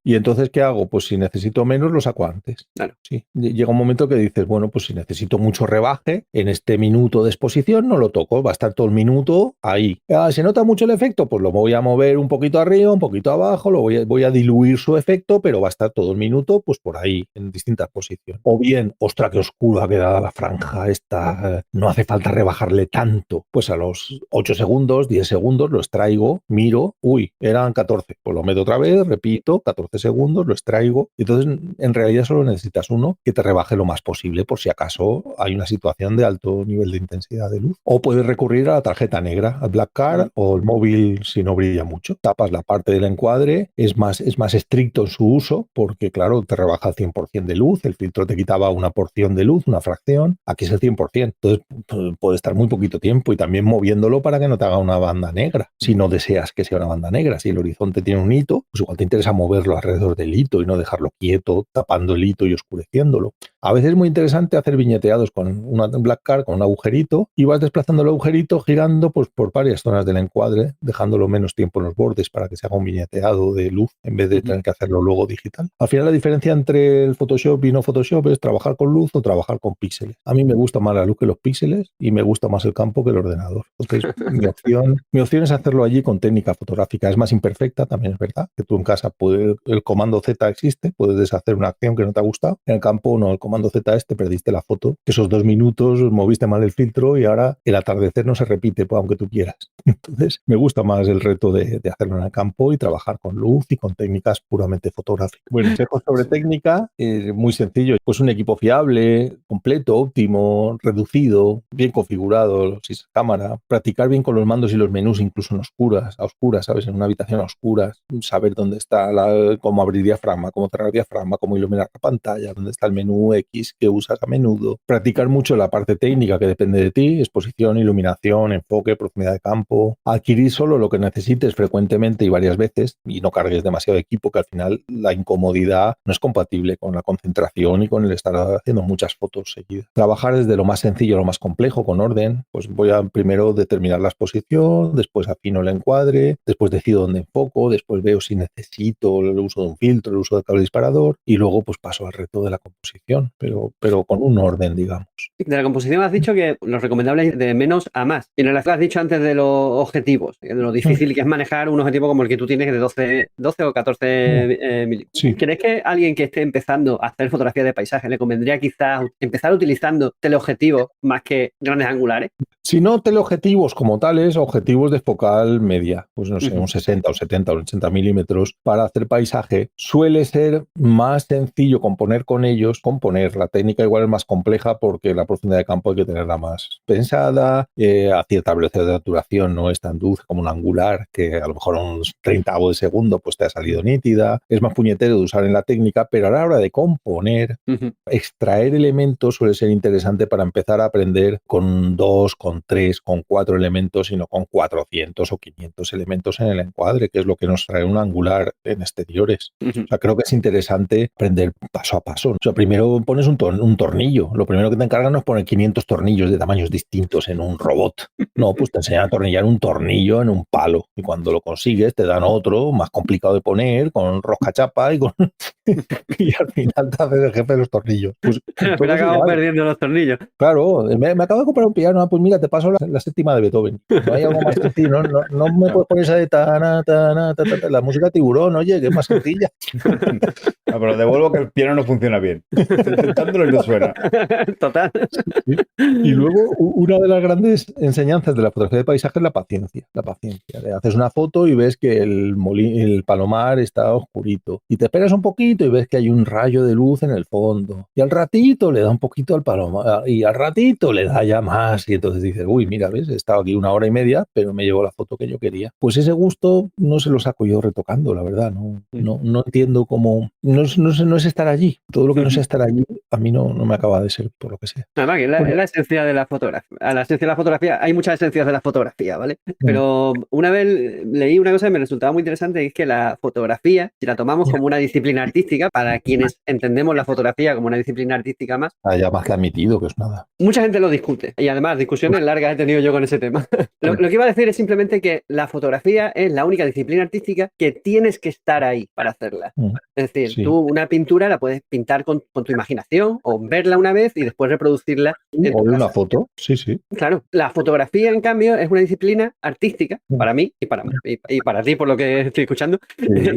D: Y entonces, ¿qué hago? Pues si necesito menos, lo saco antes.
A: Claro.
D: Sí. Llega un momento que dices, bueno, pues si necesito mucho rebaje, en este minuto de exposición no lo toco, va a estar todo el minuto ahí. ¿Se nota mucho el efecto? Pues lo voy a mover un poquito arriba, un poquito abajo, voy a diluir su efecto, pero va a estar todo el minuto pues por ahí, en distintas posiciones. O bien, ostra, qué oscura ha quedado la franja esta, no hace falta rebajarle tanto. Pues a los 8 segundos, 10 segundos lo extraigo, miro, eran 14, pues lo meto otra vez, repito, 14 segundos, lo extraigo. Entonces, en realidad solo necesitas uno que te rebaje lo más posible por si acaso hay una situación de alto nivel de intensidad de luz. O puedes recurrir a la tarjeta negra, al Black Card o el móvil si no brilla mucho. Tapas la parte del encuadre, es más estricto en su uso porque, claro, te rebaja trabaja al 100% de luz, el filtro te quitaba una porción de luz, una fracción, aquí es el 100%. Entonces puede estar muy poquito tiempo y también moviéndolo para que no te haga una banda negra, si no deseas que sea una banda negra. Si el horizonte tiene un hito, pues igual te interesa moverlo alrededor del hito y no dejarlo quieto, tapando el hito y oscureciéndolo. A veces es muy interesante hacer viñeteados con una black card, con un agujerito, y vas desplazando el agujerito girando pues, por varias zonas del encuadre, dejándolo menos tiempo en los bordes para que se haga un viñeteado de luz en vez de tener que hacerlo luego digital. Al final la diferencia entre el Photoshop y no Photoshop es trabajar con luz o trabajar con píxeles. A mí me gusta más la luz que los píxeles y me gusta más el campo que el ordenador. Entonces mi opción es hacerlo allí con técnica fotográfica. Es más imperfecta, también es verdad, que tú en casa el comando Z existe, puedes deshacer una acción que no te ha gustado. En el campo no, el comando Z te perdiste la foto. Esos 2 minutos moviste mal el filtro y ahora el atardecer no se repite, pues, aunque tú quieras. Entonces me gusta más el reto de hacerlo en el campo y trabajar con luz y con técnicas puramente fotográficas. Bueno, consejos sobre técnica, muy sencillo. Pues un equipo fiable, completo, óptimo, reducido, bien configurado, si es cámara, practicar bien con los mandos y los menús, incluso a oscuras, ¿sabes? En una habitación a oscuras, saber dónde está, cómo abrir diafragma, cómo cerrar diafragma, cómo iluminar la pantalla, dónde está el menú X que usas a menudo. Practicar mucho la parte técnica que depende de ti, exposición, iluminación, enfoque, profundidad de campo. Adquirir solo lo que necesites frecuentemente y varias veces y no cargues demasiado equipo, que al final la incomodidad no es compatible con la concentración y con el estar haciendo muchas fotos seguidas. Trabajar desde lo más sencillo a lo más complejo, con orden. Pues voy a primero determinar la exposición, después afino el encuadre, después decido dónde enfoco, después veo si necesito el uso de un filtro, el uso del cable disparador y luego pues paso al reto de la composición, pero con un orden, digamos.
A: De la composición has dicho que lo recomendable es de menos a más. Y nos lo has dicho antes de los objetivos, de lo difícil que es manejar un objetivo como el que tú tienes de 12 o 14 milímetros.
D: Sí.
A: ¿Crees que alguien que esté empezando a hacer fotografía de paisaje le convendría quizás empezar utilizando teleobjetivos más que grandes angulares?
D: Si no teleobjetivos como tales, objetivos de focal media, pues no sé, un 60 o 70 o 80 milímetros para hacer paisaje, suele ser más sencillo componer con ellos. La técnica igual es más compleja porque la profundidad de campo hay que tenerla más pensada, a cierta velocidad de obturación no es tan dulce como un angular, que a lo mejor a unos 30avos de segundo pues te ha salido nítida, es más puñetero de usar en la técnica, pero a la hora de componer, extraer elementos suele ser interesante para empezar a aprender con 2, con 3, con 4 elementos, sino con 400 o 500 elementos en el encuadre, que es lo que nos trae un angular en exteriores. O sea, creo que es interesante aprender paso a paso. O sea, primero pones un tornillo. Lo primero que te encargan es poner 500 tornillos de tamaños distintos en un robot. No, pues te enseñan a atornillar un tornillo en un palo. Y cuando lo consigues, te dan otro más complicado de poner, con rosca chapa y al final te haces el jefe de los tornillos. Pues
A: pero acabo perdiendo los tornillos.
D: Claro, me acabo de comprar un piano, pues mira, te paso la séptima de Beethoven. No hay algo más sencillo, no me puedes poner esa de la música tiburón, oye, que es más sencilla.
C: No, pero devuelvo que el piano no funciona bien. Estoy intentándolo y no suena.
A: Total.
D: Sí. Y luego, una de las grandes enseñanzas de la fotografía de paisaje es la paciencia. La paciencia. Haces una foto y ves que el palomar está oscurito. Y te esperas un poquito y ves que hay un rayo de luz en el fondo. Y al ratito le da un poquito al palomar. Y al ratito le da ya más. Y entonces dices, uy, mira, ves, he estado aquí 1 hora y media, pero me llevo la foto que yo quería. Pues ese gusto no se lo saco yo retocando, la verdad. No entiendo cómo... No es estar allí. Todo lo que no sea estar allí, a mí no me acaba de ser, por lo que sea.
A: Nada, que es la esencia de la fotografía. A la esencia de la fotografía, hay muchas esencias de la fotografía, ¿vale? Pero una vez leí una cosa que me resultaba muy interesante, y es que la fotografía, si la tomamos como una disciplina artística, para quienes entendemos la fotografía como una disciplina artística más,
D: Ya más que admitido que es nada.
A: mucha gente lo discute. Y además, discusiones largas he tenido yo con ese tema. Lo que iba a decir es simplemente que la fotografía es la única disciplina artística que tienes que estar ahí para hacerla. Es decir, tú una pintura la puedes pintar con tu imaginación o verla una vez y después reproducirla en
D: O
A: tu
D: de una
A: casa.
D: foto, sí.
A: Claro, la fotografía, en cambio, es una disciplina artística para mí y para ti, por lo que estoy escuchando,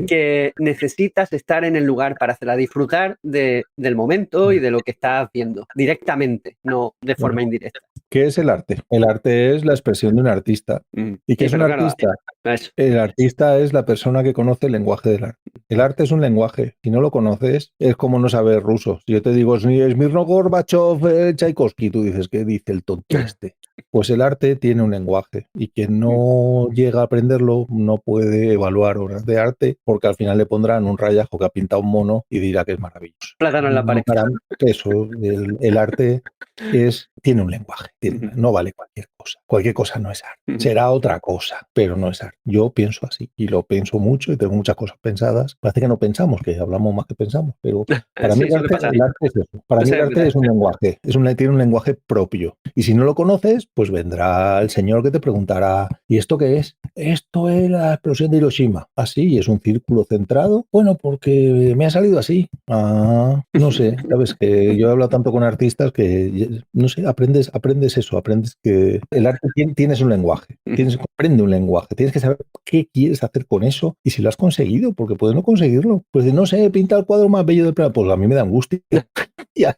A: que necesitas estar en el lugar para hacerla, disfrutar del momento y de lo que estás viendo directamente, no de forma indirecta.
D: ¿Qué es el arte? El arte es la expresión de un artista. ¿Y qué es un artista?
A: Eso.
D: El artista es la persona que conoce el lenguaje del arte. El arte es un lenguaje. Si no lo conoces, es como no saber ruso. Si yo te digo Smirnov, Gorbachev, Tchaikovsky, tú dices, ¿qué dice el tonto este? Pues el arte tiene un lenguaje y quien no llega a aprenderlo no puede evaluar obras de arte porque al final le pondrán un rayajo que ha pintado un mono y dirá que es maravilloso.
A: Plátano en la pared.
D: Para mí, eso, el arte tiene un lenguaje, no vale cualquier cosa. Cualquier cosa no es arte. Será otra cosa, pero no es arte. Yo pienso así y lo pienso mucho y tengo muchas cosas pensadas. Parece que no pensamos, que hablamos más que pensamos, pero para
A: Sí,
D: mí
A: suele pasar.
D: el arte es eso. Para mí el arte es un lenguaje, tiene un lenguaje propio. Y si no lo conoces, pues vendrá el señor que te preguntará, ¿y esto qué es? Esto es la explosión de Hiroshima. Así, es un círculo centrado. Bueno, porque me ha salido así. No sé, sabes que yo he hablado tanto con artistas que, no sé, aprendes eso, aprendes que el arte tienes un lenguaje, aprende un lenguaje, tienes que saber qué quieres hacer con eso y si lo has conseguido, porque puedes no conseguirlo. Pues no sé, pinta el cuadro más bello del planeta, pues a mí me da angustia.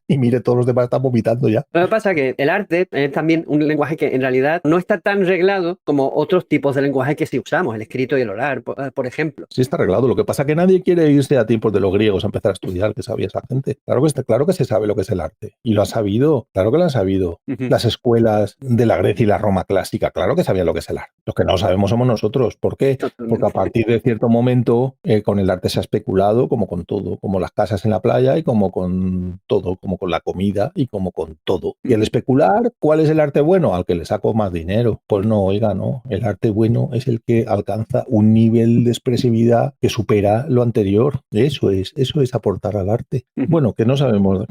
D: Y mire, todos los demás están vomitando ya.
A: Lo que pasa es que el arte es también un lenguaje que en realidad no está tan reglado como otros tipos de lenguaje que sí usamos, el escrito y el oral, por ejemplo.
D: Sí está arreglado. Lo que pasa es que nadie quiere irse a tiempos de los griegos a empezar a estudiar, que sabía esa gente. Claro que se sabe lo que es el arte. Y lo ha sabido, claro que lo han sabido. Las escuelas de la Grecia y la Roma clásica, claro que sabían lo que es el arte. Los que no sabemos somos nosotros. ¿Por qué? Porque a partir de cierto momento con el arte se ha especulado como con todo, como las casas en la playa y como con todo, como con la comida y como con todo. Y el especular, ¿cuál es el arte bueno? Al que le saco más dinero. Pues no, oiga, no. El arte bueno es el que alcanza un nivel de expresividad que supera lo anterior. Eso es aportar al arte. Bueno, que no sabemos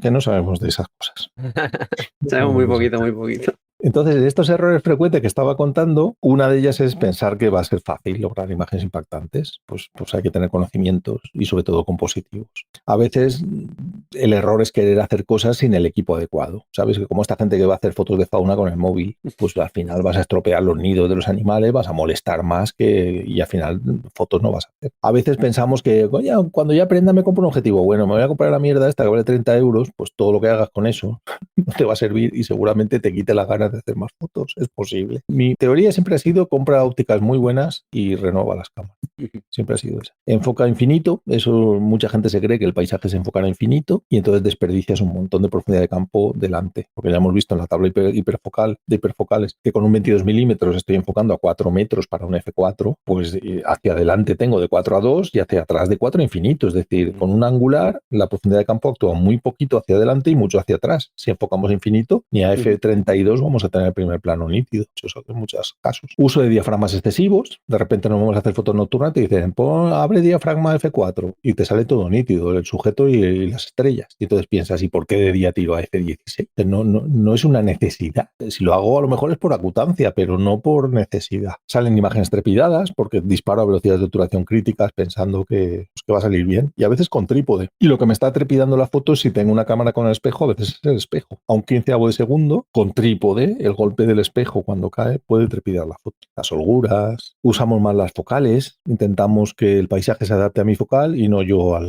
D: de esas cosas.
A: Sabemos muy poquito, muy poquito.
D: Entonces, de estos errores frecuentes que estaba contando, una de ellas es pensar que va a ser fácil lograr imágenes impactantes. Pues hay que tener conocimientos y sobre todo compositivos. A veces el error es querer hacer cosas sin el equipo adecuado. Sabes que como esta gente que va a hacer fotos de fauna con el móvil, pues al final vas a estropear los nidos de los animales, vas a molestar más y al final fotos no vas a hacer. A veces pensamos que cuando ya aprenda me compro un objetivo. Bueno, me voy a comprar la mierda esta que vale 30 euros, pues todo lo que hagas con eso no te va a servir y seguramente te quite la gana de hacer más fotos. Es posible. Mi teoría siempre ha sido compra ópticas muy buenas y renova las cámaras. Siempre ha sido esa. Enfoca infinito. Eso mucha gente se cree que el paisaje se enfoca a infinito y entonces desperdicias un montón de profundidad de campo delante. Porque ya hemos visto en la tabla hiperfocales que con un 22 milímetros estoy enfocando a 4 metros para un F4, pues hacia adelante tengo de 4 a 2 y hacia atrás de 4 a infinito. Es decir, con un angular la profundidad de campo actúa muy poquito hacia adelante y mucho hacia atrás. Si enfocamos infinito, ni a F32 vamos a tener el primer plano nítido. Eso en muchos casos. Uso de diafragmas excesivos. De repente nos vamos a hacer fotos nocturnas, te dicen, abre diafragma F4 y te sale todo nítido, el sujeto y las estrellas. Y entonces piensas, ¿y por qué de día tiro a F16? No es una necesidad. Si lo hago a lo mejor es por acutancia, pero no por necesidad. Salen imágenes trepidadas porque disparo a velocidades de obturación críticas pensando que va a salir bien. Y a veces con trípode. Y lo que me está trepidando la foto es si tengo una cámara con el espejo, a veces es el espejo. A un 15avo de segundo, con trípode, el golpe del espejo cuando cae puede trepidar la foto. Las holguras, usamos más las focales, intentamos que el paisaje se adapte a mi focal y no yo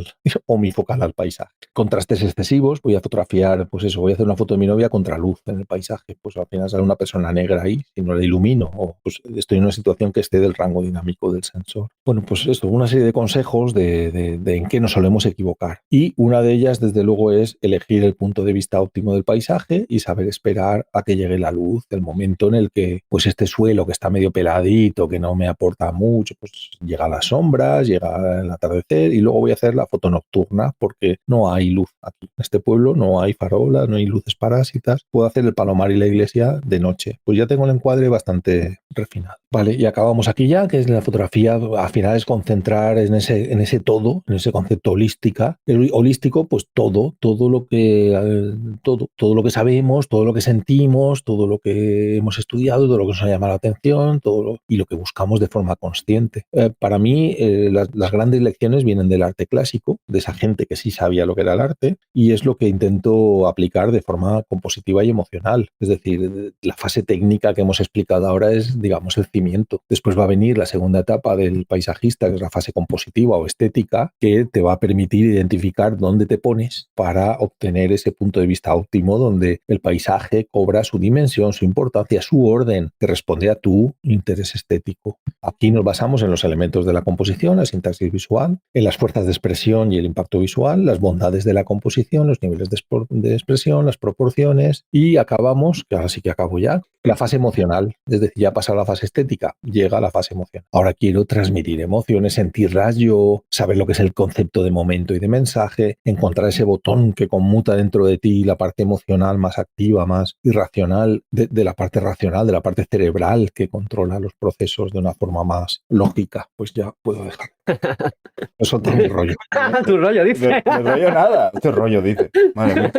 D: o mi focal al paisaje. Contrastes excesivos, voy a fotografiar, pues eso, voy a hacer una foto de mi novia contra luz en el paisaje, pues al final sale una persona negra ahí, si no la ilumino, o pues estoy en una situación que esté del rango dinámico del sensor. Bueno, pues esto, una serie de consejos de en qué nos solemos equivocar. Y una de ellas, desde luego, es elegir el punto de vista óptimo del paisaje y saber esperar a que llegue la luz, el momento en el que, pues este suelo que está medio peladito, que no me aporta mucho, pues llega a las sombras, llega el atardecer y luego voy a hacer la foto nocturna porque no hay luz aquí. En este pueblo no hay farolas, no hay luces parásitas. Puedo hacer el palomar y la iglesia de noche. Pues ya tengo el encuadre bastante refinado. Vale, y acabamos aquí ya, que es la fotografía, al final es concentrar en ese todo, en ese concepto holístico, pues todo lo que sabemos, todo lo que sentimos, todo lo que hemos estudiado, todo lo que nos ha llamado la atención, y lo que buscamos de forma consciente. Para mí, las grandes lecciones vienen del arte clásico, de esa gente que sí sabía lo que era el arte, y es lo que intento aplicar de forma compositiva y emocional. Es decir, la fase técnica que hemos explicado ahora es, digamos, el cimiento. Después va a venir la segunda etapa del paisajista, que es la fase compositiva o estética, que te va a permitir identificar dónde te pones para obtener ese punto de vista óptimo donde el paisaje cobra su dimensión, su importancia, su orden, que responde a tu interés estético. Aquí nos basamos en los elementos de la composición, la sintaxis visual, en las fuerzas de expresión y el impacto visual, las bondades de la composición, los niveles de expresión, las proporciones y acabamos, que ahora sí que acabo ya, la fase emocional. Es decir, ya pasa la fase estética, llega la fase emocional. Ahora quiero transmitir emociones, sentirlas yo, saber lo que es el concepto de momento y de mensaje, encontrar ese botón que conmuta dentro de ti la parte emocional más activa, más irracional, de la parte racional, de la parte cerebral que controla los procesos de una forma más lógica. Pues ya puedo dejar. Eso es mi rollo.
A: Tu rollo, dice.
C: De rollo nada. Este rollo, dice. Madre mía.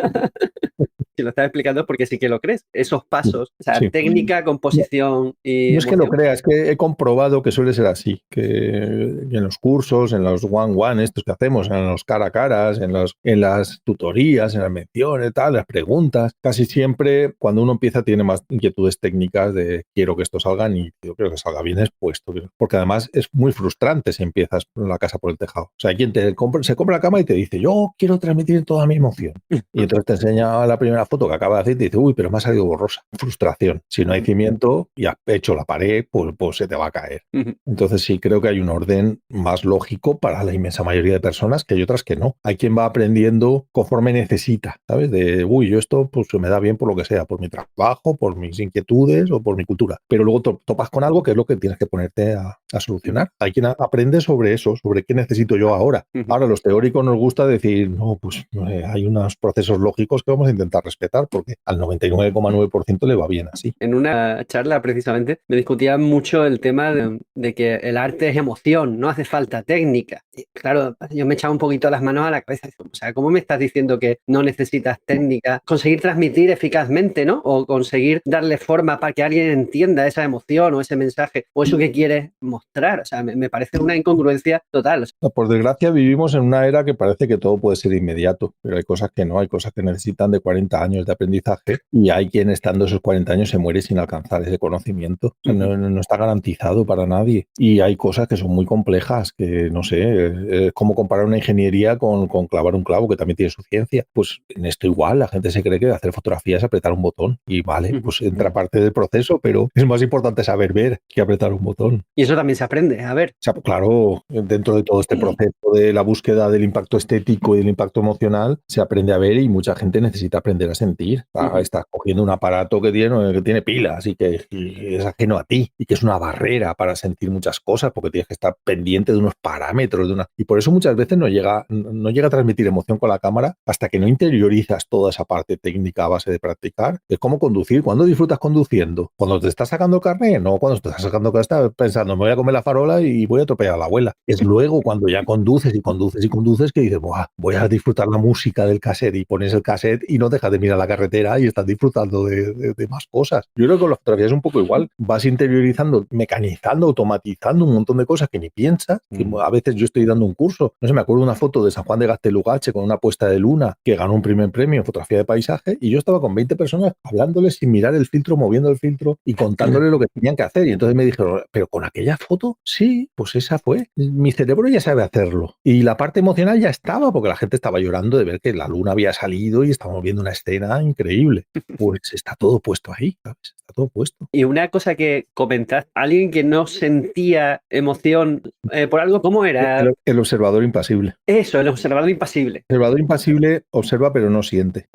A: Si lo estás explicando es porque sí que lo crees. Esos pasos, o sea,
D: Sí.
A: técnica, composición y
D: No es que lo
A: emoción.
D: crea, es que he comprobado que suele ser así, que en los cursos, en los one-one estos que hacemos, en los cara a caras, en las tutorías, en las menciones, tal, las preguntas, casi siempre cuando uno empieza tiene más inquietudes técnicas de quiero que esto salga y yo creo que salga bien expuesto, porque además es muy frustrante si empiezas la casa por el tejado. O sea, hay quien se compra la cama y te dice, yo quiero transmitir toda mi emoción. Y entonces te enseña la primera foto que acaba de hacer y te dice, uy, pero me ha salido borrosa. Frustración. Si no hay cimiento y has hecho la pared, pues se te va a caer. Entonces sí creo que hay un orden más lógico para la inmensa mayoría de personas, que hay otras que no. Hay quien va aprendiendo conforme necesita, ¿sabes? De, uy, yo esto pues se me da bien por lo que sea, por mi trabajo, por mis inquietudes o por mi cultura. Pero luego topas con algo que es lo que tienes que ponerte a solucionar. Hay quien aprende sobre eso, sobre qué necesito yo ahora. Ahora, los teóricos nos gusta decir, no, pues hay unos procesos lógicos que vamos a intentar respetar porque al 99,9% le va bien así.
A: En una charla, precisamente, me discutían mucho el tema de que el arte es emoción, no hace falta técnica. Y, claro, yo me echaba un poquito las manos a la cabeza. O sea, ¿cómo me estás diciendo que no necesitas técnica? Conseguir transmitir eficazmente, ¿no? O conseguir darle forma para que alguien entienda esa emoción o ese mensaje o eso que quieres mostrar. O sea, me parece una incongruencia total. O sea,
D: por desgracia, vivimos en una era que parece que todo puede ser inmediato, pero hay cosas que no, hay cosas que necesitan de 40 años de aprendizaje y hay quien estando esos 40 años se muere sin alcanzar ese conocimiento. O sea, no está garantizado para nadie. Y hay cosas que son muy complejas, que no sé, es como comparar una ingeniería con clavar un clavo, que también tiene su ciencia. Pues en esto igual, la gente se cree que hacer fotografía es apretar un botón y vale, pues entra parte del proceso, pero es más importante saber ver que apretar un botón.
A: y eso también se aprende, a ver.
D: O sea, claro, dentro de todo este proceso de la búsqueda del impacto estético y del impacto emocional, se aprende a ver y mucha gente necesita aprender a sentir. Estás cogiendo un aparato que tiene pilas y que es ajeno a ti y que es una barrera para sentir muchas cosas porque tienes que estar pendiente de unos parámetros. Y por eso muchas veces no llega a transmitir emoción con la cámara hasta que no interiorizas toda esa parte técnica a base de practicar. Es como conducir. ¿Cuándo disfrutas conduciendo? ¿Cuando te estás sacando el carnet? No, cuando te estás sacando carnet estás pensando, me voy a comer la farola y voy a atropellar a la abuela. Es luego cuando ya conduces que dices, buah, voy a disfrutar la música del cassette y pones el cassette y no dejas de mirar la carretera y estás disfrutando de más cosas. Yo creo que con la fotografía es un poco igual. Vas interiorizando, mecanizando, automatizando un montón de cosas que ni piensas. Que a veces yo estoy dando un curso. No sé, me acuerdo de una foto de San Juan de Gaztelugache con una puesta de luna que ganó un primer premio en fotografía de paisaje y yo estaba con 20 personas hablándoles sin mirar el filtro, moviendo el filtro y contándoles lo que tenían que hacer. Y entonces me dijeron, ¿pero con aquella foto? Sí, pues esa fue. Mi cerebro ya sabe hacerlo. Y la parte emocional ya estaba, porque la gente estaba llorando de ver que la luna había salido y estábamos viendo una escena increíble. Pues está todo puesto ahí, ¿sabes? Está todo puesto.
A: Y una cosa que comentaste, alguien que no sentía emoción por algo, ¿cómo era?
D: El observador impasible.
A: Eso, el observador impasible.
D: El observador impasible observa pero no siente,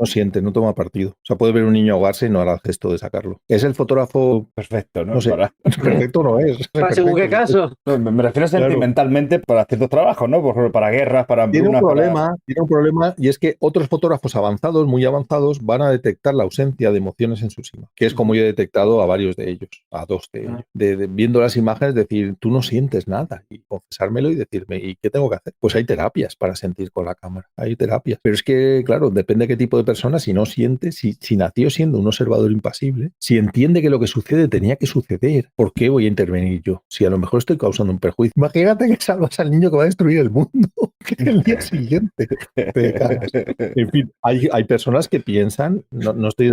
D: no toma partido. O sea, puede ver un niño ahogarse y no hará el gesto de sacarlo. Es el fotógrafo
C: perfecto, ¿no?
D: No sé, perfecto no es.
A: ¿Según qué caso?
C: No, me refiero sentimentalmente para ciertos trabajos, ¿no? Para guerras, para
D: tiene
C: hambrunas.
D: Tiene un problema y es que otros fotógrafos avanzados, muy avanzados, van a detectar la ausencia de emociones en sus imágenes, que es como yo he detectado a varios de ellos, a dos de ellos. Viendo las imágenes, decir, tú no sientes nada y confesármelo y decirme, ¿y qué tengo que hacer? Pues hay terapias para sentir con la cámara, hay terapias. Pero es que, claro, depende de qué tipo de persona, si no siente, si nació siendo un observador impasible, si entiende que lo que sucede tenía que suceder, ¿por qué voy a intervenir yo? Si a lo mejor estoy causando un perjuicio. Imagínate que salvas al niño que va a destruir el mundo, que el día siguiente te cagas. En fin, hay personas que piensan, no estoy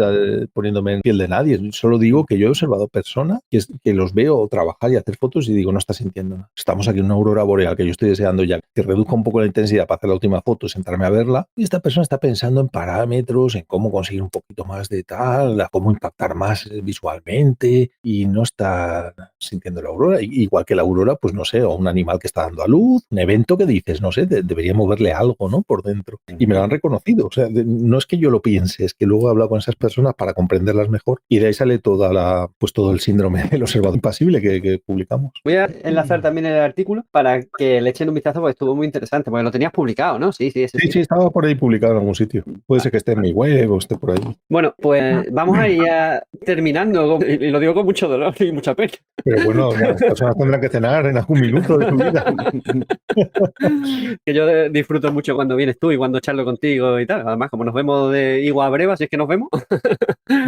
D: poniéndome en piel de nadie, solo digo que yo he observado personas que los veo trabajar y hacer fotos y digo, no estás sintiendo nada. Estamos aquí en una aurora boreal que yo estoy deseando ya que reduzca un poco la intensidad para hacer la última foto, sentarme a verla, y esta persona está pensando en parámetros, en cómo conseguir un poquito más de tal, a cómo impactar más visualmente, y no está sintiendo la aurora. Igual que la aurora, pues no sé, o un animal que está dando a luz, un evento que dices, no sé, debería moverle algo, ¿no? Por dentro. Y me lo han reconocido. O sea, no es que yo lo piense, es que luego he hablado con esas personas para comprenderlas mejor, y de ahí sale todo el síndrome del observador impasible que publicamos.
A: Voy a enlazar también el artículo para que le echen un vistazo porque estuvo muy interesante, porque lo tenías publicado, ¿no? Sí,
D: Sí, estaba por ahí publicado en algún sitio. Puede ser que esté en mi web o esté por ahí.
A: Bueno, pues vamos a ir ya terminando, y lo digo con mucho dolor y mucha pena.
D: Pero bueno, las personas tendrán que cenar en algún minuto de su vida.
A: Que yo disfruto mucho cuando vienes tú y cuando charlo contigo y tal. Además, como nos vemos de igual a breva, si es que nos vemos.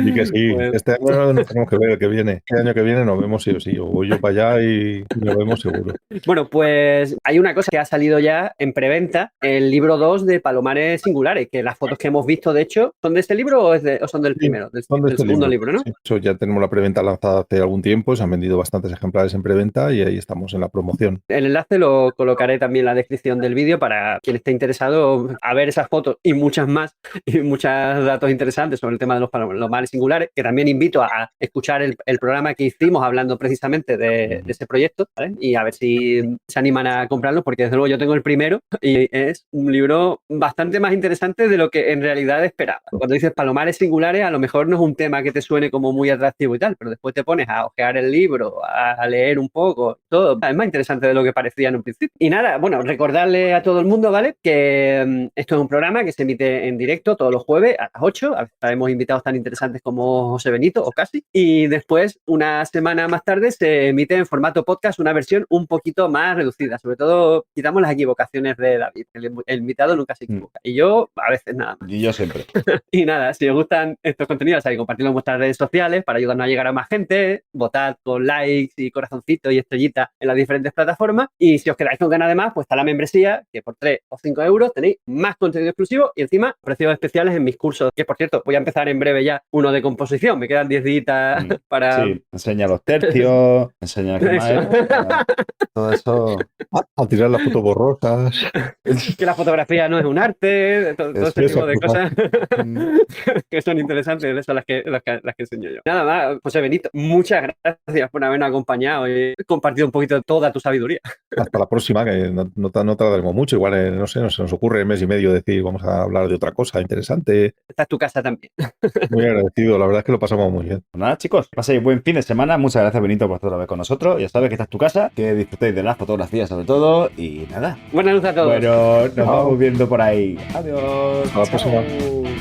D: Y que sí,
A: Pues...
D: este año nos tenemos que ver el que viene. Este año que viene nos vemos sí o sí. O voy yo para allá y nos vemos seguro.
A: Bueno, pues hay una cosa que ha salido ya en preventa, el libro 2 de Palomares Singulares, que las fotos que hemos visto, de hecho, ¿son de este libro o son del primero?
D: Son de
A: del segundo libro, ¿no?
D: Sí, eso ya tenemos la preventa lanzada hace algún tiempo, se han vendido bastantes ejemplares en preventa y ahí estamos en la promoción.
A: El enlace lo colocaré también en la descripción del vídeo para quien esté interesado a ver esas fotos y muchas más, y muchos datos interesantes sobre el tema de los palomares singulares, que también invito a escuchar el programa que hicimos hablando precisamente de ese proyecto, ¿vale? Y a ver si se animan a comprarlo, porque desde luego yo tengo el primero y es un libro bastante más interesante de lo que en realidad esperaba. Cuando dices palomares singulares, a lo mejor no es un tema que te suene como muy atractivo y tal, pero después te pones a ojear el libro, a leer un poco, todo. Es más interesante de lo que parecía en un principio. Y nada, bueno, recordarle a todo el mundo, ¿vale? Que esto es un programa que se emite en directo todos los jueves a las 8. Traemos invitados tan interesantes como José Benito, o casi. Y después, una semana más tarde, se emite en formato podcast una versión un poquito más reducida. Sobre todo, quitamos las equivocaciones de David. El invitado nunca se equivoca. Y yo, a veces, nada más.
C: Y yo siempre.
A: Y nada, si os gustan estos contenidos, sabéis, compartirlo en vuestras redes sociales para ayudarnos a llegar a más gente, votad con likes y corazoncitos y estrellitas en las diferentes plataformas. Y si os quedáis con ganas de más, pues está la membresía, que por 3 o 5 euros tenéis más contenido exclusivo y encima precios especiales en mis cursos, que por cierto, voy a empezar en breve ya uno de composición. Me quedan 10 días para...
C: Sí, enseña los tercios, enseña qué más es, todo eso.
D: A tirar las fotos borrosas.
A: Que la fotografía no es un arte, todo este tipo de cosas que son interesantes, esas son las que enseño yo. Nada más, José Benito, muchas gracias por habernos acompañado y compartido un poquito de toda tu sabiduría.
D: Hasta la próxima, que no tardaremos mucho. Igual, no sé, se nos ocurre en mes y medio decir, vamos a hablar de otra cosa interesante.
A: Esta es tu casa también.
D: Muy agradecido, la verdad es que lo pasamos muy bien.
C: Pues nada, chicos, paséis buen fin de semana. Muchas gracias, Benito, por estar otra vez con nosotros. Ya sabes que esta es tu casa, que disfrutéis de las fotografías sobre todo y nada.
A: Buenas noches a todos.
C: Bueno, nos vamos viendo por ahí. Adiós.
D: Hasta la próxima.
A: Chao.